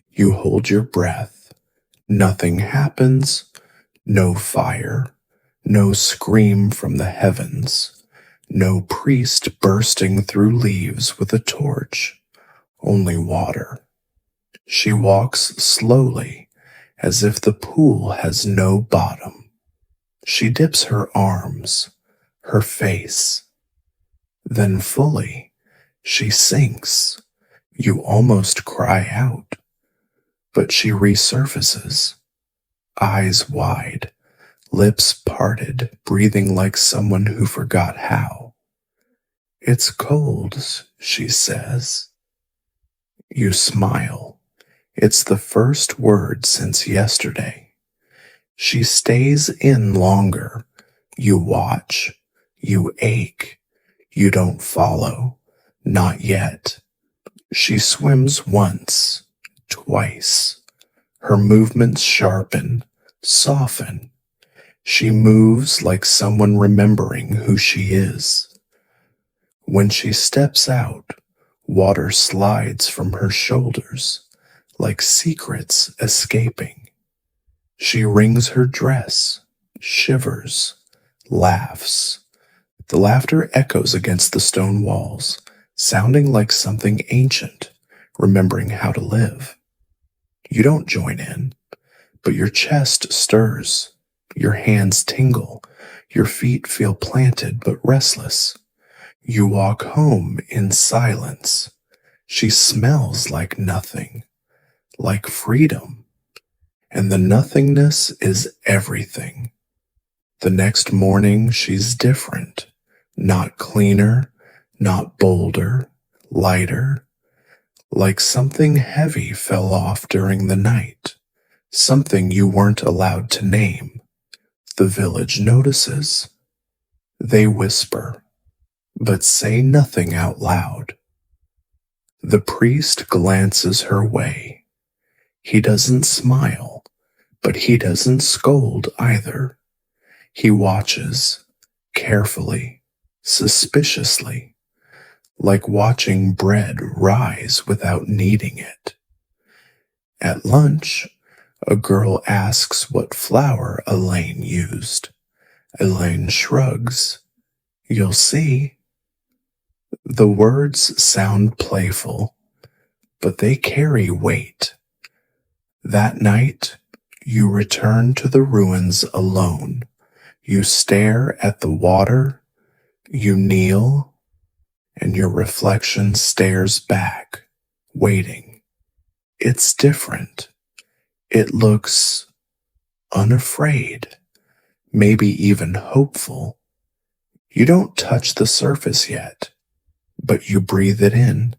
Speaker 1: You hold your breath. Nothing happens. No fire. No scream from the heavens. No priest bursting through leaves with a torch. Only water. She walks slowly, as if the pool has no bottom. She dips her arms, her face. Then fully, she sinks. You almost cry out. But she resurfaces, eyes wide, lips parted, breathing like someone who forgot how. It's cold, she says. You smile. It's the first word since yesterday. She stays in longer. You watch. You ache. You don't follow. Not yet. She swims once, twice. Her movements sharpen, soften. She moves like someone remembering who she is. When she steps out, water slides from her shoulders, like secrets escaping. She wrings her dress, shivers, laughs. The laughter echoes against the stone walls, sounding like something ancient, remembering how to live. You don't join in, but your chest stirs, your hands tingle, your feet feel planted but restless. You walk home in silence. She smells like nothing, like freedom, and the nothingness is everything. The next morning she's different, not cleaner, not bolder, lighter, like something heavy fell off during the night, something you weren't allowed to name. The village notices. They whisper, but say nothing out loud. The priest glances her way. He doesn't smile, but he doesn't scold either. He watches, carefully, suspiciously, like watching bread rise without kneading it. At lunch, a girl asks what flour Elaine used. Elaine shrugs. You'll see. The words sound playful, but they carry weight. That night, you return to the ruins alone. You stare at the water, you kneel, and your reflection stares back, waiting. It's different. It looks unafraid, maybe even hopeful. You don't touch the surface yet. but you breathe it in,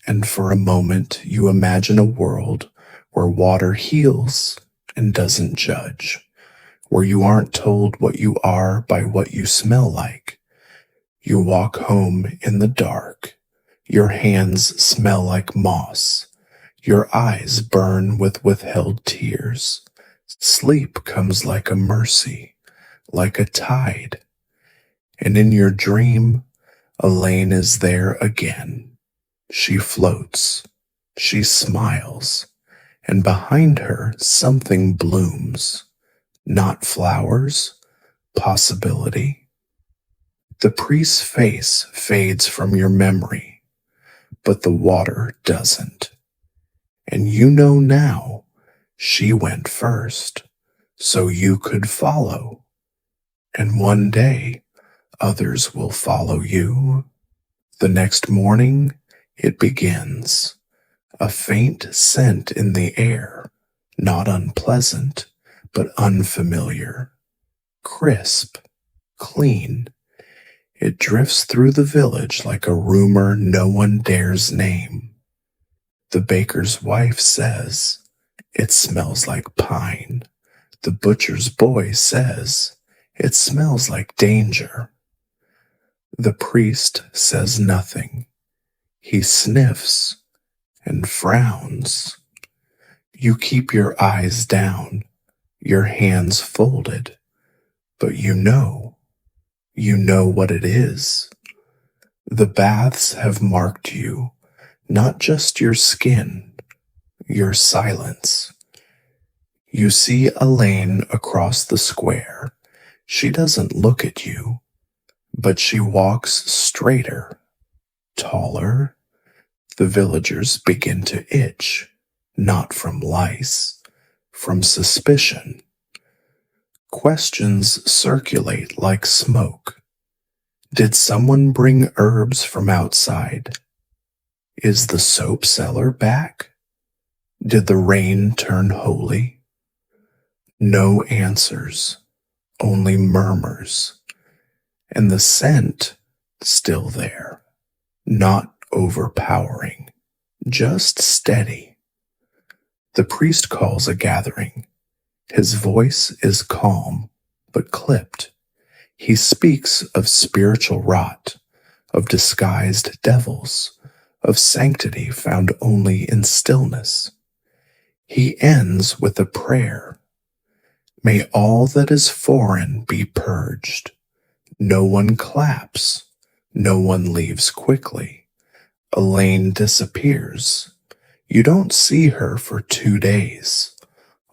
Speaker 1: and for a moment you imagine a world where water heals and doesn't judge, where you aren't told what you are by what you smell like. You walk home in the dark. Your hands smell like moss. Your eyes burn with withheld tears. Sleep comes like a mercy, like a tide. And in your dream, Elaine is there again. She floats. She smiles. And behind her, something blooms. Not flowers, possibility. The priest's face fades from your memory, but the water doesn't. And you know now she went first, so you could follow. And one day, others will follow you. The next morning, it begins. A faint scent in the air, not unpleasant, but unfamiliar. Crisp, clean. It drifts through the village like a rumor no one dares name. The baker's wife says, "It smells like pine." The butcher's boy says, "It smells like danger." The priest says nothing. He sniffs and frowns. You keep your eyes down, your hands folded, but you know what it is. The baths have marked you, not just your skin, your silence. You see Elaine across the square. She doesn't look at you, but she walks straighter, taller. The villagers begin to itch, not from lice, from suspicion. Questions circulate like smoke. Did someone bring herbs from outside? Is the soap seller back? Did the rain turn holy? No answers, only murmurs, and the scent still there, not overpowering, just steady. The priest calls a gathering. His voice is calm, but clipped. He speaks of spiritual rot, of disguised devils, of sanctity found only in stillness. He ends with a prayer. May all that is foreign be purged. No one claps. No one leaves quickly. Elaine disappears. You don't see her for 2 days.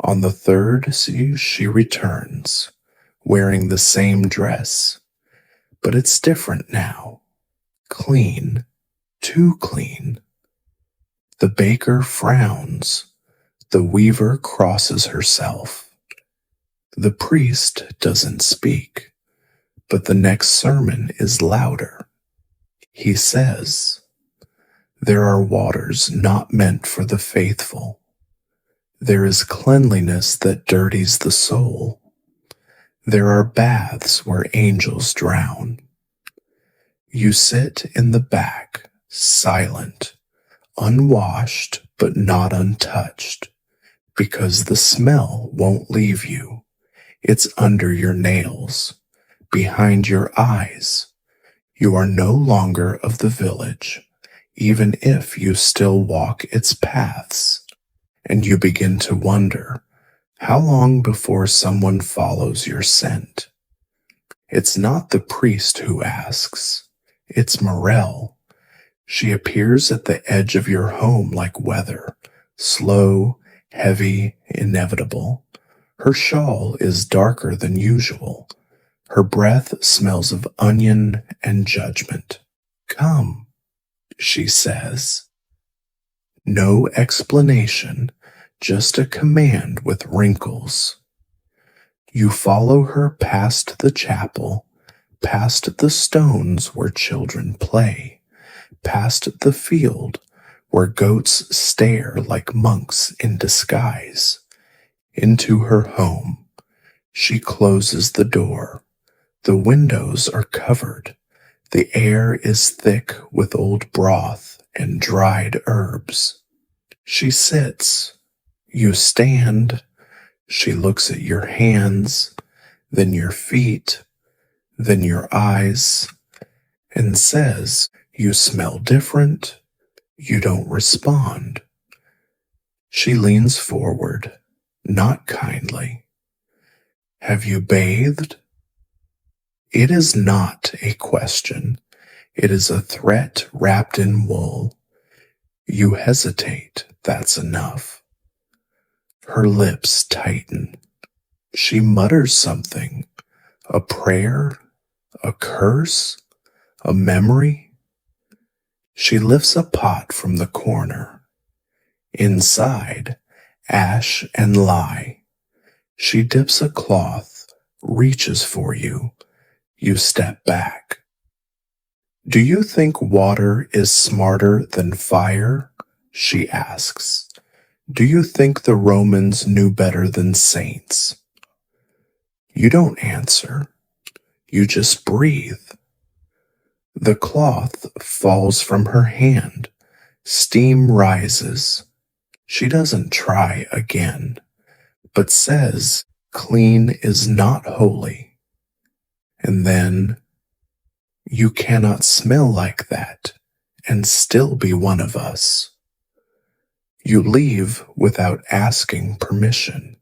Speaker 1: On the third, she returns, wearing the same dress. But it's different now. Clean. Too clean. The baker frowns. The weaver crosses herself. The priest doesn't speak, but the next sermon is louder. He says, "There are waters not meant for the faithful. There is cleanliness that dirties the soul. There are baths where angels drown." You sit in the back, silent, unwashed but not untouched, because the smell won't leave you. It's under your nails, behind your eyes. You are no longer of the village, even if you still walk its paths. And you begin to wonder, how long before someone follows your scent? It's not the priest who asks. It's Morel. She appears at the edge of your home like weather, slow, heavy, inevitable. Her shawl is darker than usual. Her breath smells of onion and judgment. "Come," she says. No explanation, just a command with wrinkles. You follow her past the chapel, past the stones where children play, past the field where goats stare like monks in disguise, into her home. She closes the door. The windows are covered. The air is thick with old broth and dried herbs. She sits. You stand. She looks at your hands, then your feet, then your eyes, and says, "You smell different." You don't respond. She leans forward, not kindly. "Have you bathed?" It is not a question. It is a threat wrapped in wool. You hesitate. That's enough. Her lips tighten. She mutters something. A prayer? A curse? A memory? She lifts a pot from the corner. Inside, ash and lye. She dips a cloth, reaches for you. You step back. "Do you think water is smarter than fire?" she asks. "Do you think the Romans knew better than saints?" You don't answer. You just breathe. The cloth falls from her hand. Steam rises. She doesn't try again, but says, "Clean is not holy." And then, "You cannot smell like that and still be one of us." You leave without asking permission.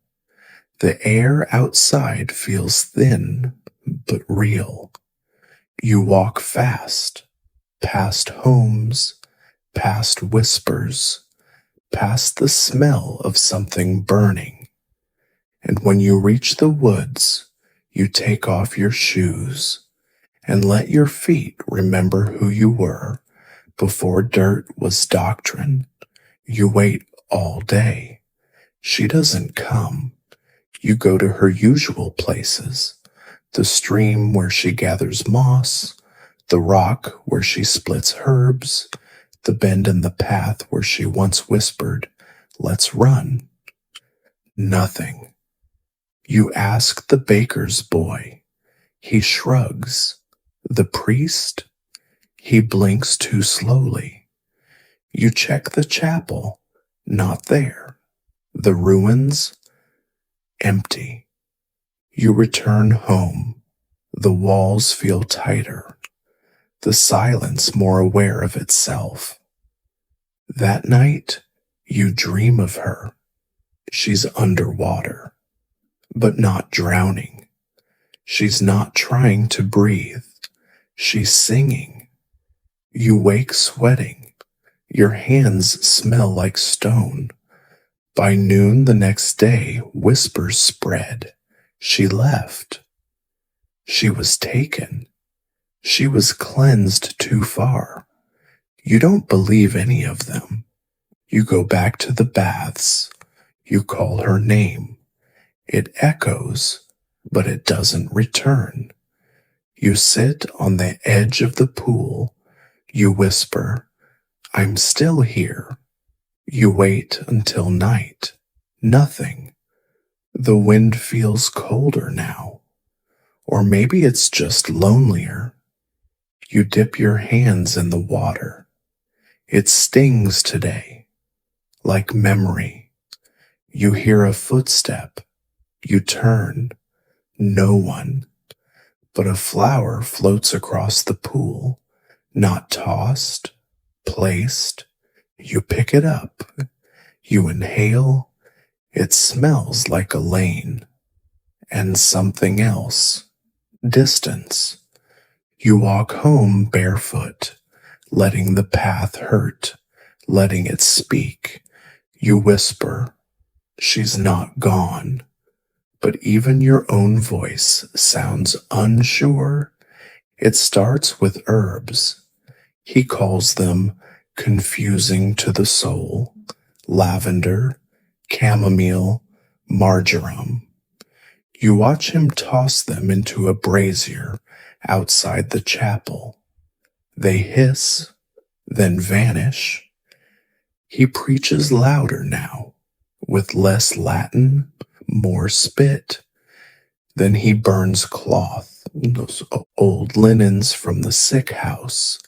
Speaker 1: The air outside feels thin but real. You walk fast, past homes, past whispers, past the smell of something burning. And when you reach the woods, you take off your shoes and let your feet remember who you were before dirt was doctrine. You wait all day. She doesn't come. You go to her usual places, the stream where she gathers moss, the rock where she splits herbs, the bend in the path where she once whispered, "Let's run." Nothing. You ask the baker's boy. He shrugs. The priest? He blinks too slowly. You check the chapel. Not there. The ruins? Empty. You return home. The walls feel tighter. The silence more aware of itself. That night, you dream of her. She's underwater, but not drowning. She's not trying to breathe. She's singing. You wake sweating. Your hands smell like stone. By noon the next day, whispers spread. She left. She was taken. She was cleansed too far. You don't believe any of them. You go back to the baths. You call her name. It echoes, but it doesn't return. You sit on the edge of the pool. You whisper, "I'm still here." You wait until night. Nothing. The wind feels colder now. Or maybe it's just lonelier. You dip your hands in the water. It stings today, like memory. You hear a footstep. You turn. No one. But a flower floats across the pool, not tossed, placed. You pick it up. You inhale. It smells like a lane. And something else. Distance. You walk home barefoot, letting the path hurt, letting it speak. You whisper, "She's not gone." But even your own voice sounds unsure. It starts with herbs. He calls them confusing to the soul. Lavender, chamomile, marjoram. You watch him toss them into a brazier outside the chapel. They hiss, then vanish. He preaches louder now, with less Latin, more spit. Then he burns cloth. those old linens from the sick house,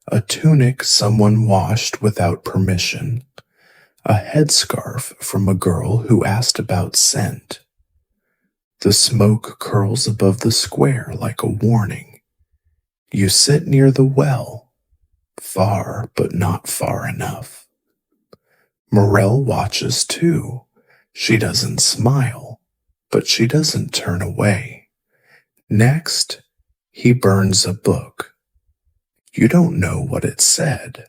Speaker 1: a tunic someone washed without permission, a headscarf from a girl who asked about scent. The smoke curls above the square like a warning. You sit near the well, far but not far enough. Morel watches too. She doesn't smile, but she doesn't turn away. Next, he burns a book. You don't know what it said,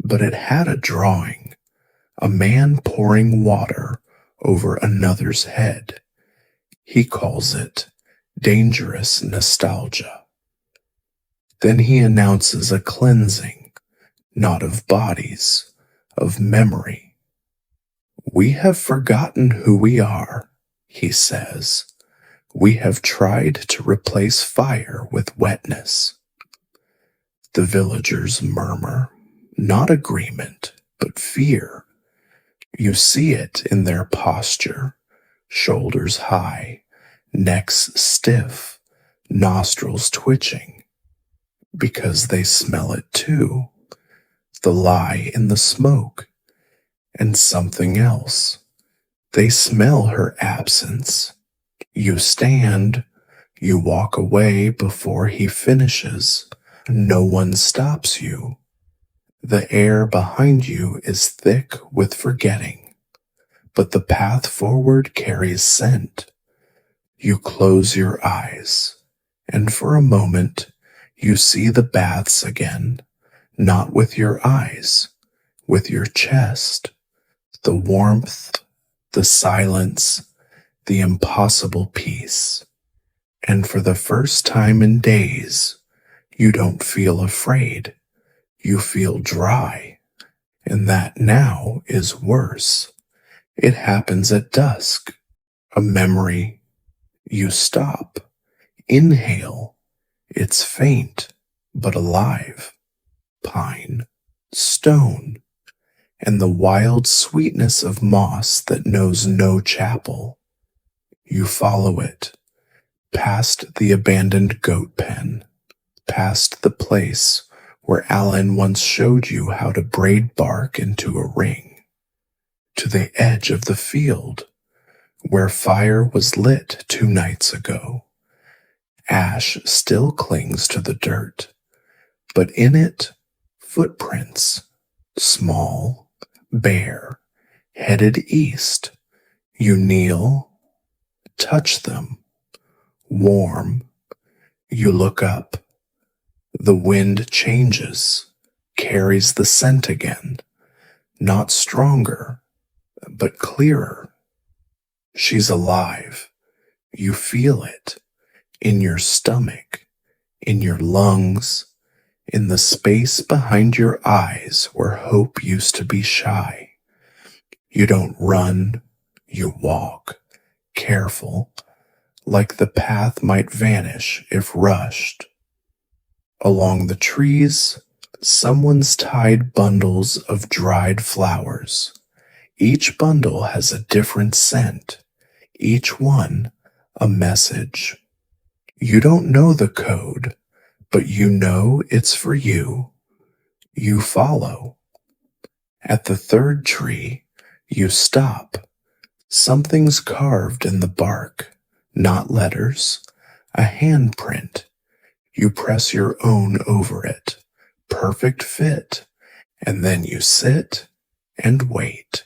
Speaker 1: but it had a drawing, a man pouring water over another's head. He calls it dangerous nostalgia. Then he announces a cleansing, not of bodies, of memory. We have forgotten who we are, he says. We have tried to replace fire with wetness. The villagers murmur, not agreement, but fear. You see it in their posture, shoulders high, necks stiff, nostrils twitching, because they smell it too, the lie in the smoke, and something else. They smell her absence. You stand, you walk away before he finishes. No one stops you. The air behind you is thick with forgetting, but the path forward carries scent. You close your eyes, and for a moment you see the baths again, not with your eyes, with your chest, the warmth, the silence, the impossible peace. And for the first time in days, you don't feel afraid. You feel dry, and that now is worse. It happens at dusk. A memory. You stop. Inhale. It's faint, but alive. Pine. Stone. And the wild sweetness of moss that knows no chapel. You follow it. Past the abandoned goat pen. Past the place where Alan once showed you how to braid bark into a ring, to the edge of the field where fire was lit 2 nights ago. Ash still clings to the dirt, but in it, footprints, small, bare, headed east. You kneel, touch them, warm. You look up. The wind changes, carries the scent again, not stronger, but clearer. She's alive. You feel it in your stomach, in your lungs, in the space behind your eyes where hope used to be shy. You don't run, you walk, careful, like the path might vanish if rushed. Along the trees, someone's tied bundles of dried flowers. Each bundle has a different scent, each one a message. You don't know the code, but you know it's for you. You follow. At the 3rd tree, you stop. Something's carved in the bark, not letters, a handprint. You press your own over it, perfect fit, and then you sit and wait,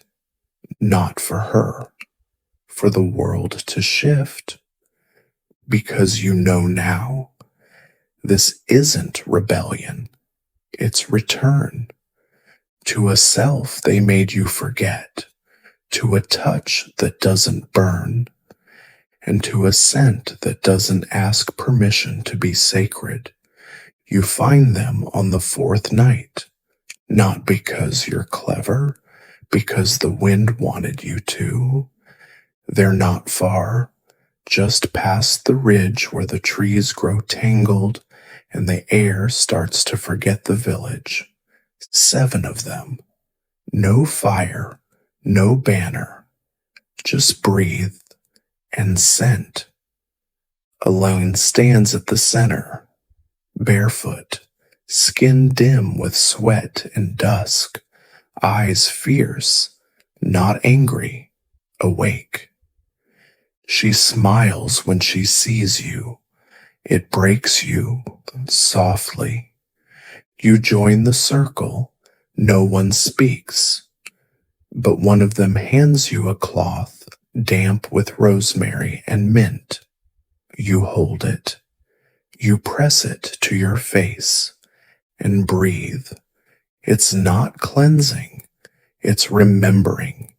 Speaker 1: not for her, for the world to shift, because you know now, this isn't rebellion, it's return, to a self they made you forget, to a touch that doesn't burn, and to a scent that doesn't ask permission to be sacred. You find them on the 4th night, not because you're clever, because the wind wanted you to. They're not far, just past the ridge where the trees grow tangled and the air starts to forget the village. 7 of them. No fire, no banner. Just breathe and scent. Alone stands at the center, barefoot, skin dim with sweat and dusk, eyes fierce, not angry, awake. She smiles when she sees you. It breaks you softly. You join the circle. No one speaks, but one of them hands you a cloth damp with rosemary and mint. You hold it. You press it to your face and breathe. It's not cleansing. It's remembering.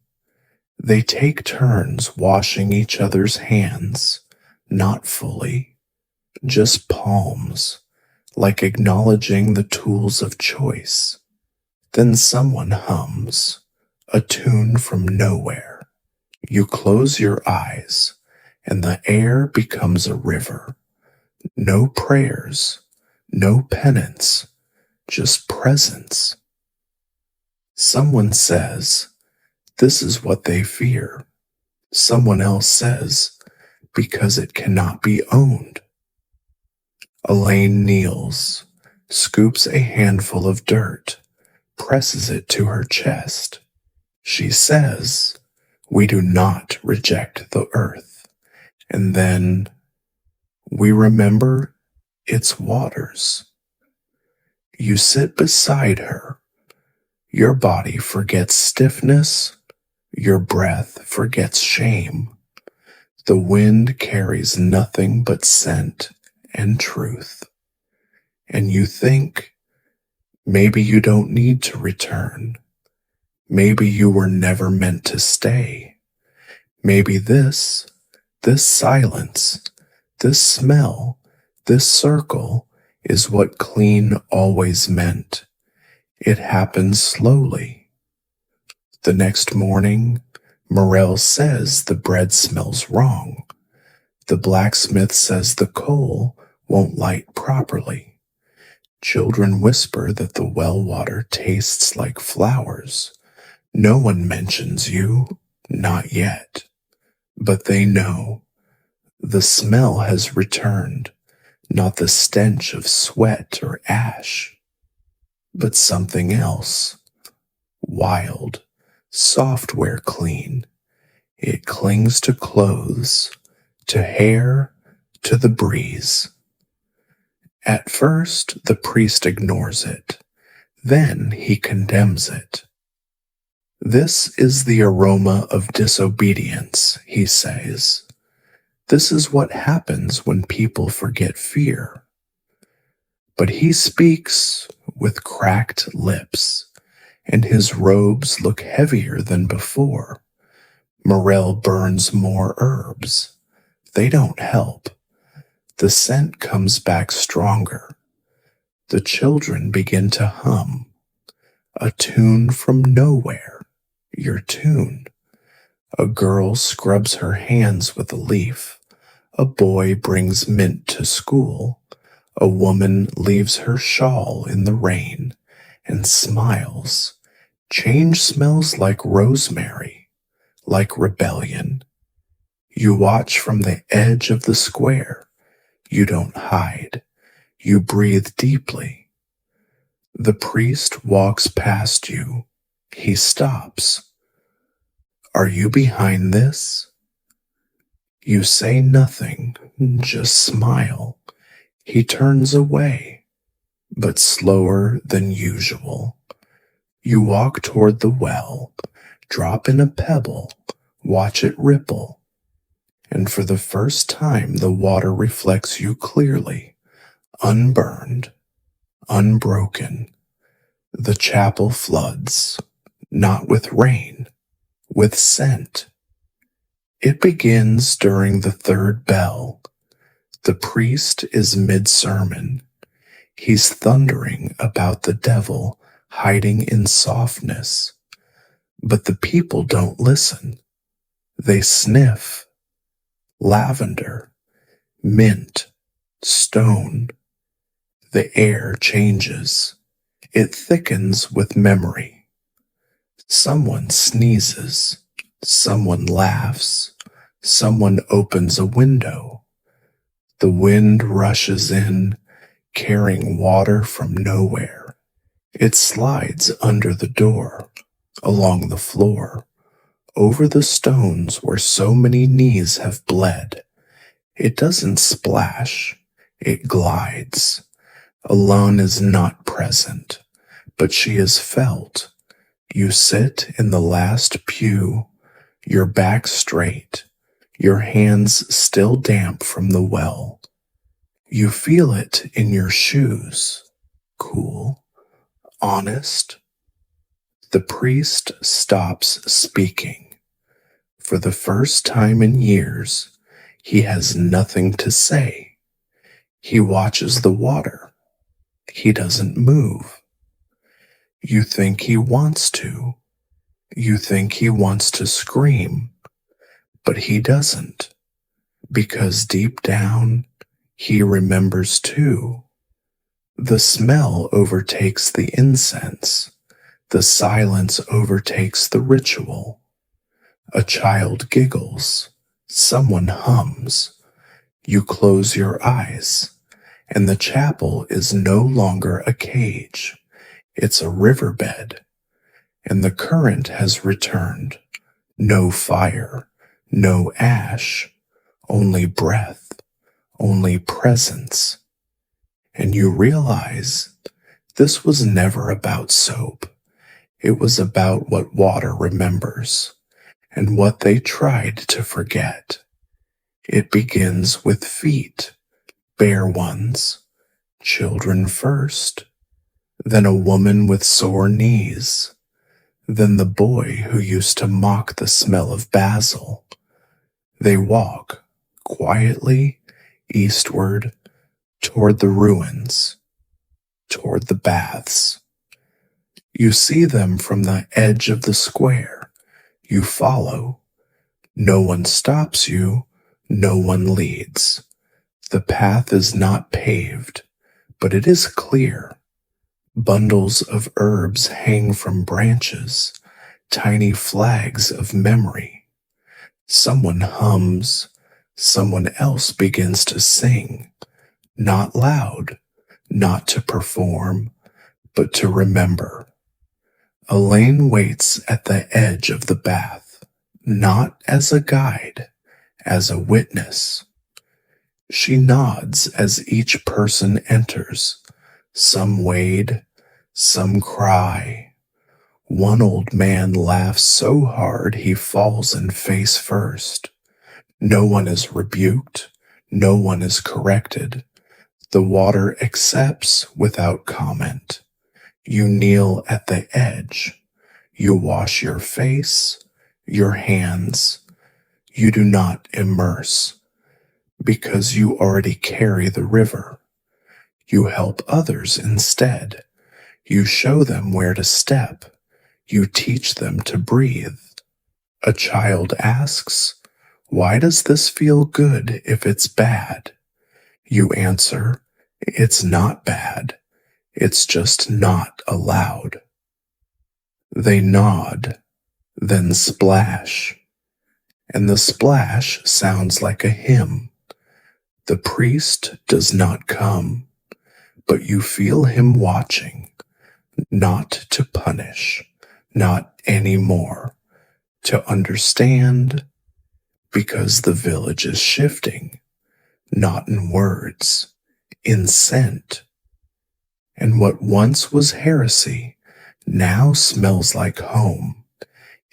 Speaker 1: They take turns washing each other's hands, not fully, just palms, like acknowledging the tools of choice. Then someone hums, a tune from nowhere. You close your eyes, and the air becomes a river. No prayers, no penance, just presence. Someone says, this is what they fear. Someone else says, because it cannot be owned. Elaine kneels, scoops a handful of dirt, presses it to her chest. She says, we do not reject the earth. And then we remember its waters. You sit beside her. Your body forgets stiffness. Your breath forgets shame. The wind carries nothing but scent and truth. And you think, maybe you don't need to return. Maybe you were never meant to stay. Maybe this silence, this smell, this circle is what clean always meant. It happens slowly. The next morning, Morel says the bread smells wrong. The blacksmith says the coal won't light properly. Children whisper that the well water tastes like flowers. No one mentions you, not yet. But they know. The smell has returned, not the stench of sweat or ash, but something else. Wild, software clean. It clings to clothes, to hair, to the breeze. At first, the priest ignores it. Then he condemns it. This is the aroma of disobedience, he says. This is what happens when people forget fear. But he speaks with cracked lips, and his robes look heavier than before. Morel burns more herbs. They don't help. The scent comes back stronger. The children begin to hum. A tune from nowhere. Your tune. A girl scrubs her hands with a leaf. A boy brings mint to school. A woman leaves her shawl in the rain and smiles. Change smells like rosemary, like rebellion. You watch from the edge of the square. You don't hide. You breathe deeply. The priest walks past you. He stops. Are you behind this? You say nothing, just smile. He turns away, but slower than usual. You walk toward the well, drop in a pebble, watch it ripple, and for the first time the water reflects you clearly, unburned, unbroken. The chapel floods, not with rain, with scent. It begins during the third bell. The priest is mid-sermon. He's thundering about the devil hiding in softness. But the people don't listen. They sniff. Lavender, mint, stone. The air changes. It thickens with memory. Someone sneezes. Someone laughs. Someone opens a window. The wind rushes in, carrying water from nowhere. It slides under the door, along the floor, over the stones where so many knees have bled. It doesn't splash, it glides. Alone is not present, but she is felt. You sit in the last pew, your back straight, your hands still damp from the well. You feel it in your shoes, cool, honest. The priest stops speaking. For the first time in years, he has nothing to say. He watches the water. He doesn't move. You think he wants to. You think he wants to scream, but he doesn't, because deep down, he remembers too. The smell overtakes the incense. The silence overtakes the ritual. A child giggles. Someone hums. You close your eyes, and the chapel is no longer a cage. It's a riverbed, and the current has returned. No fire, no ash, only breath, only presence. And you realize this was never about soap. It was about what water remembers and what they tried to forget. It begins with feet, bare ones, children first, then a woman with sore knees, then the boy who used to mock the smell of basil. They walk quietly eastward toward the ruins, toward the baths. You see them from the edge of the square. You follow. No one stops you. No one leads. The path is not paved, but it is clear. Bundles of herbs hang from branches, tiny flags of memory. Someone hums. Someone else begins to sing. Not loud, not to perform, but to remember. Elaine waits at the edge of the bath, not as a guide, as a witness. She nods as each person enters. Some wade, some cry. One old man laughs so hard he falls in face first. No one is rebuked, no one is corrected. The water accepts without comment. You kneel at the edge. You wash your face, your hands. You do not immerse, because you already carry the river. You help others instead. You show them where to step. You teach them to breathe. A child asks, "Why does this feel good if it's bad?" You answer, "It's not bad. It's just not allowed." They nod, then splash, and the splash sounds like a hymn. The priest does not come, but you feel him watching, not to punish, not anymore, to understand, because the village is shifting, not in words, in scent. And what once was heresy now smells like home.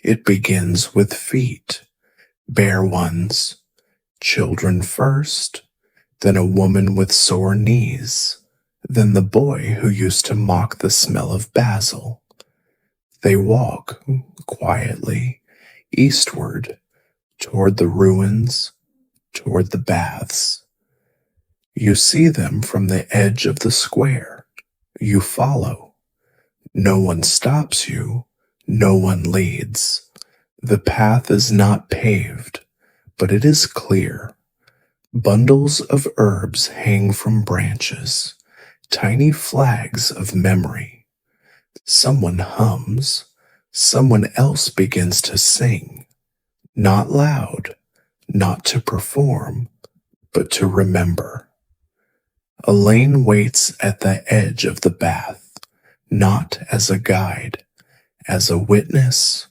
Speaker 1: It begins with feet, bare ones, children first, then a woman with sore knees, then the boy who used to mock the smell of basil. They walk quietly eastward toward the ruins, toward the baths. You see them from the edge of the square. You follow. No one stops you. No one leads. The path is not paved, but it is clear. Bundles of herbs hang from branches, tiny flags of memory. Someone hums. Someone else begins to sing. Not loud, not to perform, but to remember. Elaine waits at the edge of the bath, not as a guide, as a witness.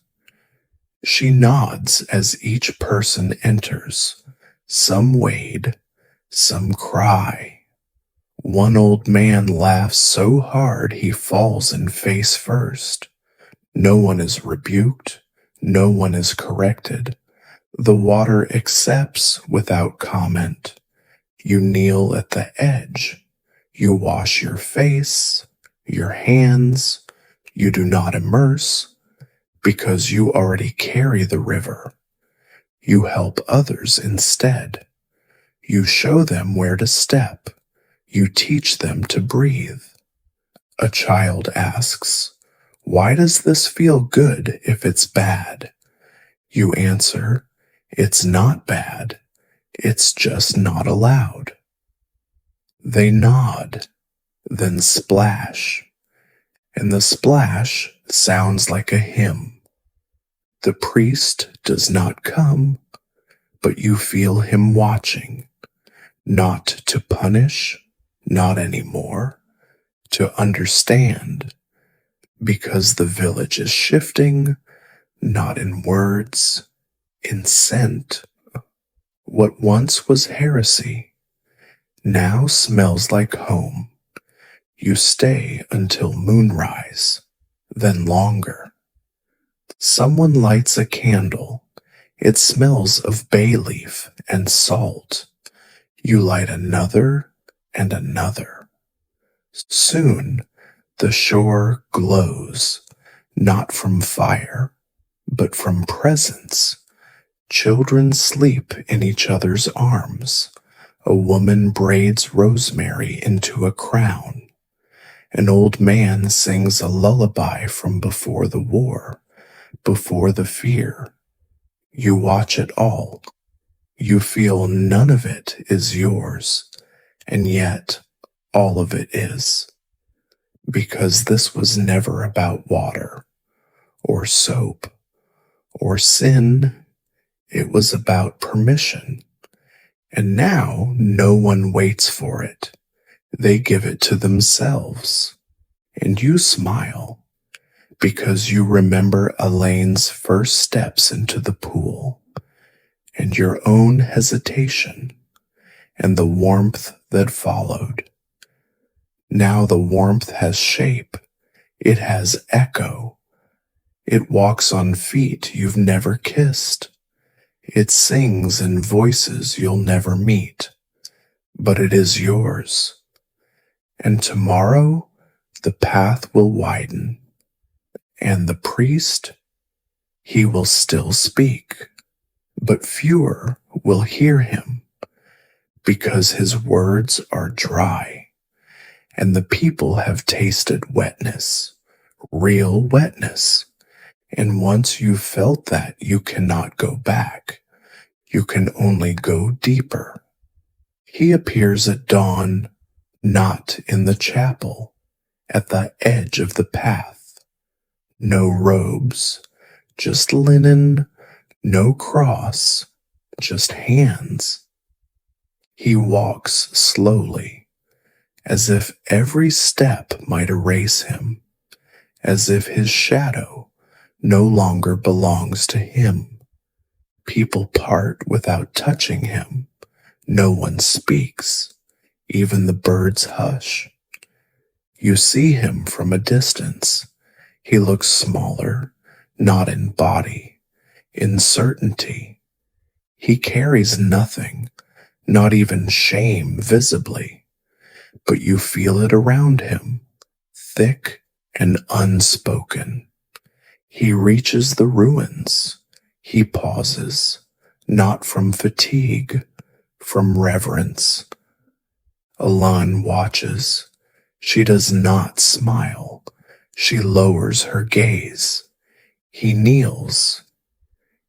Speaker 1: She nods as each person enters. Some wade, some cry. One old man laughs so hard he falls in face first. No one is rebuked, no one is corrected. The water accepts without comment. You kneel at the edge. You wash your face, your hands. You do not immerse because you already carry the river. You help others instead. You show them where to step. You teach them to breathe. A child asks, "Why does this feel good if it's bad?" You answer, "It's not bad. It's just not allowed." They nod, then splash, and the splash sounds like a hymn. The priest does not come, but you feel him watching, not to punish, not anymore, to understand, because the village is shifting, not in words, in scent. What once was heresy now smells like home. You stay until moonrise, then longer. Someone lights a candle. It smells of bay leaf and salt. You light another and another. Soon the shore glows, not from fire, but from presence. Children sleep in each other's arms. A woman braids rosemary into a crown. An old man sings a lullaby from before the war, before the fear. You watch it all. You feel none of it is yours, and yet all of it is. Because this was never about water, or soap, or sin. It was about permission. And now no one waits for it. They give it to themselves. And you smile because you remember Elaine's first steps into the pool and your own hesitation and the warmth that followed. Now the warmth has shape. It has echo. It walks on feet you've never kissed. It sings in voices you'll never meet, but it is yours. And tomorrow the path will widen, and the priest, he will still speak, but fewer will hear him, because his words are dry, and the people have tasted wetness, real wetness. And once you've felt that, you cannot go back. You can only go deeper. He appears at dawn, not in the chapel, at the edge of the path. No robes, just linen, no cross, just hands. He walks slowly, as if every step might erase him, as if his shadow no longer belongs to him. People part without touching him. No one speaks. Even the birds hush. You see him from a distance. He looks smaller, not in body, in certainty. He carries nothing, not even shame visibly, but you feel it around him, thick and unspoken. He reaches the ruins. He pauses, not from fatigue, from reverence. Alan watches. She does not smile. She lowers her gaze. He kneels.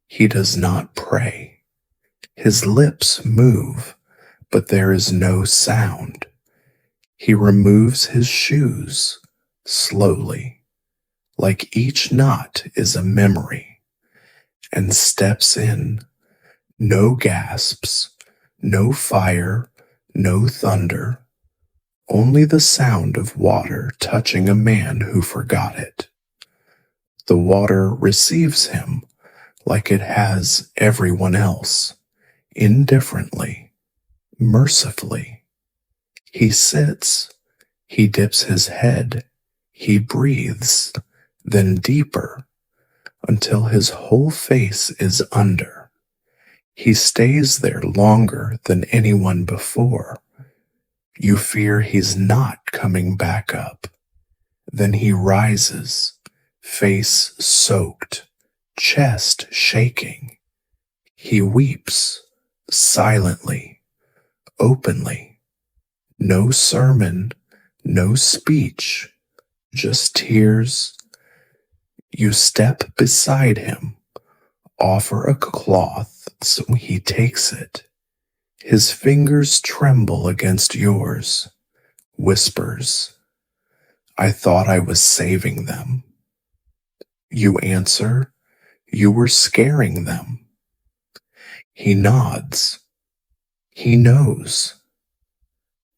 Speaker 1: He does not pray. His lips move, but there is no sound. He removes his shoes slowly, like each knot is a memory, and steps in. No gasps, No fire, no thunder, only the sound of water touching a man who forgot it. The water receives him like it has everyone else, indifferently, mercifully. He sits, he dips his head, he breathes, then deeper, until his whole face is under. He stays there longer than anyone before. You fear he's not coming back up. Then he rises, face soaked, chest shaking. He weeps, silently, openly. No sermon, no speech, just tears. You step beside him, offer a cloth so he takes it. His fingers tremble against yours, whispers, "I thought I was saving them." You answer, "You were scaring them." He nods. He knows.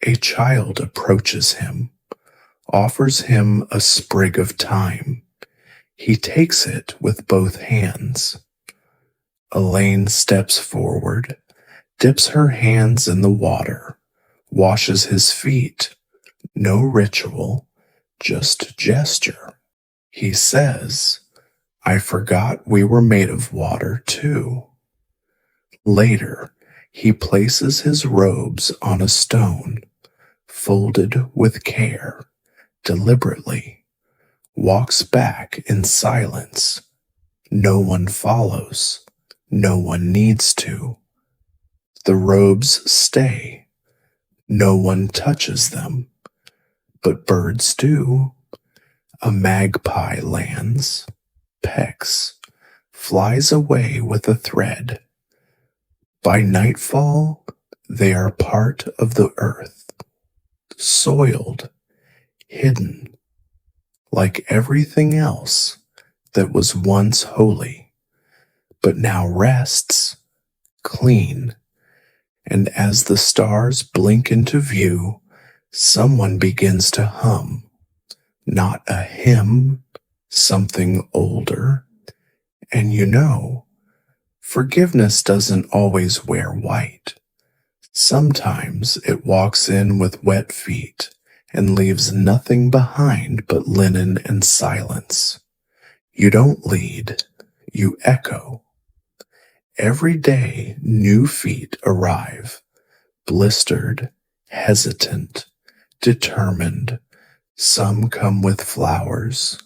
Speaker 1: A child approaches him, offers him a sprig of thyme. He takes it with both hands. Elaine steps forward, dips her hands in the water, washes his feet. No ritual, just gesture. He says, "I forgot we were made of water too." Later, he places his robes on a stone, folded with care, deliberately, walks back in silence. No one follows. No one needs to. The robes stay. No one touches them. But birds do. A magpie lands, pecks, flies away with a thread. By nightfall, they are part of the earth, soiled, hidden, like everything else that was once holy, but now rests, clean. And as the stars blink into view, someone begins to hum, not a hymn, something older. And you know, forgiveness doesn't always wear white. Sometimes it walks in with wet feet and leaves nothing behind but linen and silence. You don't lead, you echo. Every day, new feet arrive, blistered, hesitant, determined. Some come with flowers,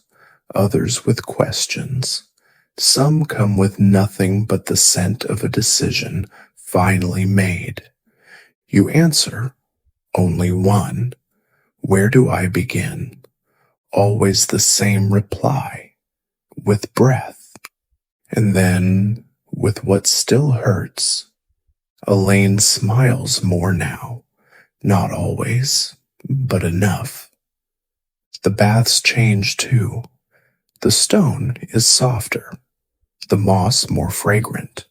Speaker 1: others with questions. Some come with nothing but the scent of a decision finally made. You answer, only one. Where do I begin? Always the same reply, with breath. And then, with what still hurts, Elaine smiles more now. Not always, but enough. The baths change too. The stone is softer, the moss more fragrant.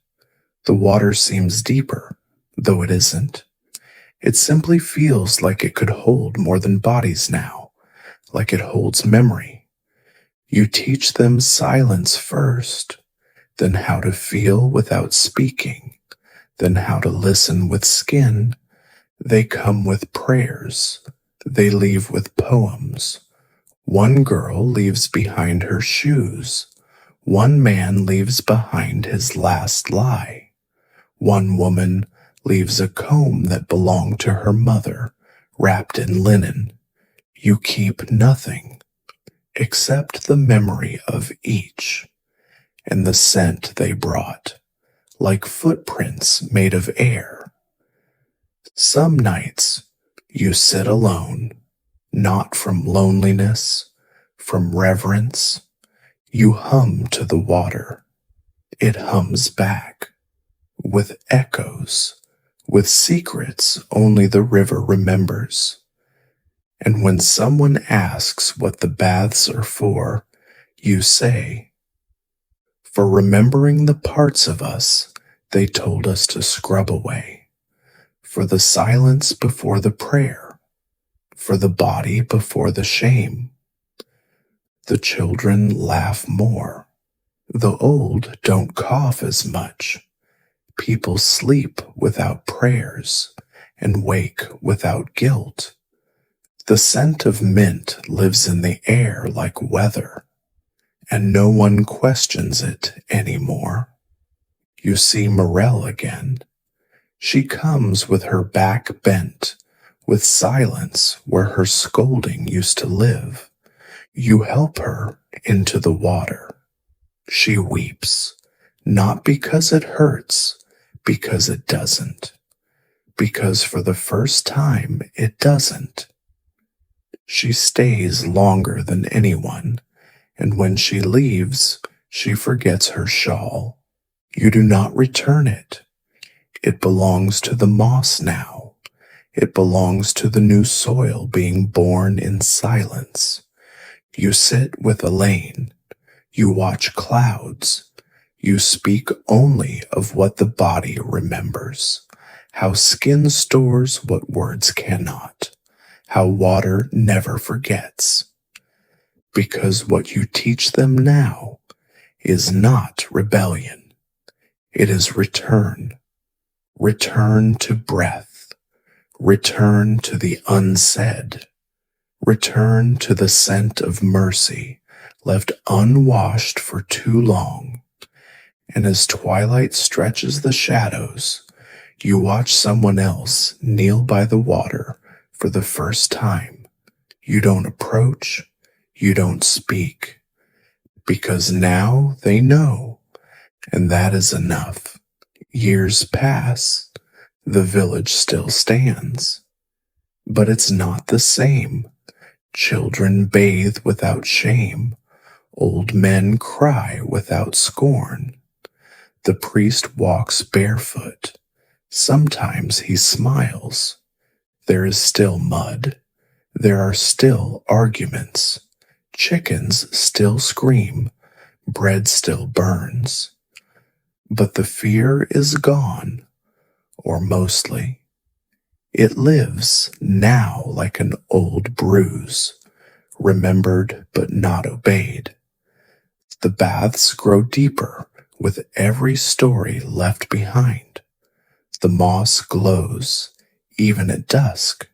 Speaker 1: The water seems deeper, though it isn't. It simply feels like it could hold more than bodies now, like it holds memory. You teach them silence first, then how to feel without speaking, then how to listen with skin. They come with prayers. They leave with poems. One girl leaves behind her shoes. One man leaves behind his last lie. One woman leaves a comb that belonged to her mother, wrapped in linen. You keep nothing except the memory of each and the scent they brought, like footprints made of air. Some nights you sit alone, not from loneliness, from reverence. You hum to the water. It hums back, with echoes, with secrets only the river remembers. And when someone asks what the baths are for, you say, "For remembering the parts of us they told us to scrub away, for the silence before the prayer, for the body before the shame. The children laugh more. The old don't cough as much. People sleep without prayers and wake without guilt. The scent of mint lives in the air like weather, and no one questions it anymore. You see Morel again. She comes with her back bent, with silence where her scolding used to live. You help her into the water. She weeps, not because it hurts, because it doesn't. Because for the first time it doesn't. She stays longer than anyone, and when she leaves, she forgets her shawl. You do not return it. It belongs to the moss now. It belongs to the new soil being born in silence. You sit with Elaine. You watch clouds. You speak only of what the body remembers, how skin stores what words cannot, how water never forgets. Because what you teach them now is not rebellion. It is return. Return to breath. Return to the unsaid. Return to the scent of mercy left unwashed for too long. And as twilight stretches the shadows, you watch someone else kneel by the water for the first time. You don't approach. You don't speak. Because now they know, and that is enough. Years pass. The village still stands. But it's not the same. Children bathe without shame. Old men cry without scorn. The priest walks barefoot. Sometimes he smiles. There is still mud. There are still arguments. Chickens still scream. Bread still burns. But the fear is gone, or mostly. It lives now like an old bruise, remembered but not obeyed. The baths grow deeper with every story left behind. The moss glows, even at dusk.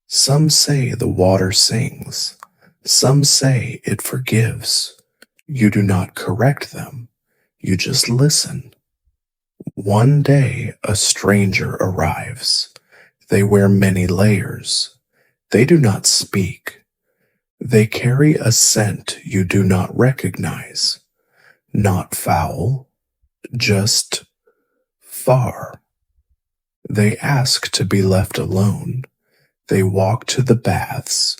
Speaker 1: Some say the water sings. Some say it forgives. You do not correct them. You just listen. One day a stranger arrives. They wear many layers. They do not speak. They carry a scent you do not recognize. Not foul, just far. They ask to be left alone. They walk to the baths.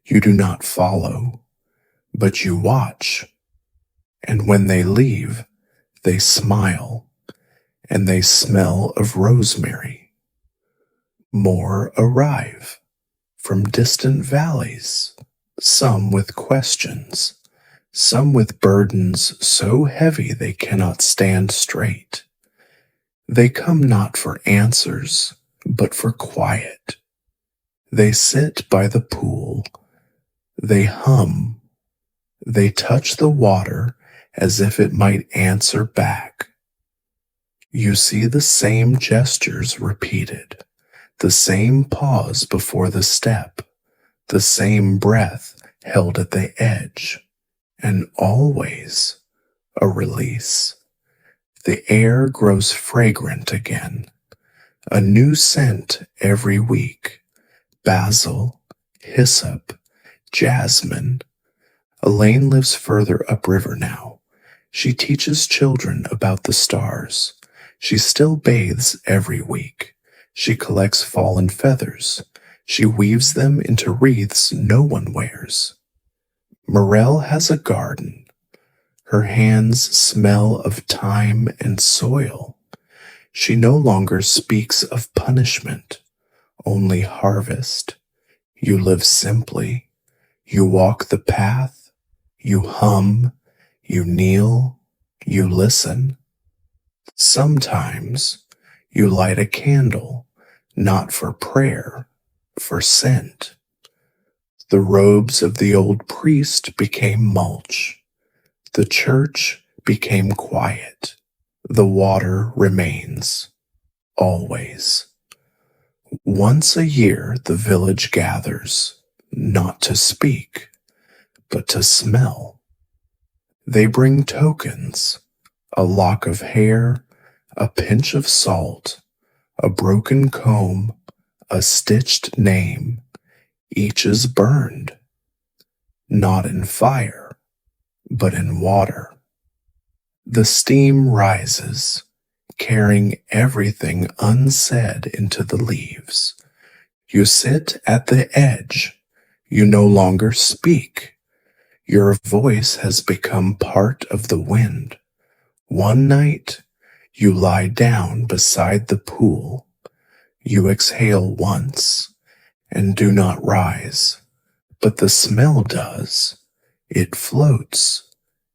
Speaker 1: You do not follow, but you watch. And when they leave, they smile, and they smell of rosemary. More arrive from distant valleys, some with questions, some with burdens so heavy they cannot stand straight. They come not for answers, but for quiet. They sit by the pool. They hum. They touch the water as if it might answer back. You see the same gestures repeated, the same pause before the step, the same breath held at the edge, and always a release. The air grows fragrant again, a new scent every week. Basil, hyssop, jasmine. Elaine lives further upriver now. She teaches children about the stars. She still bathes every week. She collects fallen feathers. She weaves them into wreaths no one wears. Morel has a garden. Her hands smell of thyme and soil. She no longer speaks of punishment, only harvest. You live simply. You walk the path. You hum. You kneel. You listen. Sometimes you light a candle. not for prayer, for scent. The robes of the old priest became mulch. The church became quiet. The water remains, always. Once a year the village gathers, not to speak, but to smell. They bring tokens, a lock of hair, a pinch of salt, a broken comb, a stitched name. Each is burned, not in fire, but in water. The steam rises, carrying everything unsaid into the leaves. You sit at the edge. You no longer speak. Your voice has become part of the wind. One night, you lie down beside the pool. You exhale once and do not rise. But the smell does. It floats.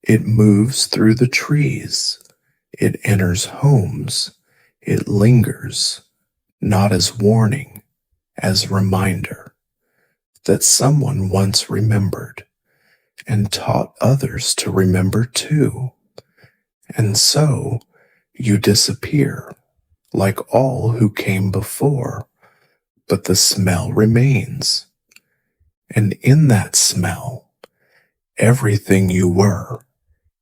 Speaker 1: It moves through the trees. It enters homes. It lingers, not as warning, as reminder that someone once remembered and taught others to remember too. And so you disappear like all who came before, but the smell remains. And in that smell, everything you were,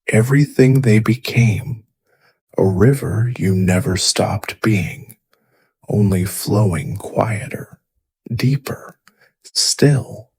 Speaker 1: everything they became, a river you never stopped being, only flowing quieter, deeper, still,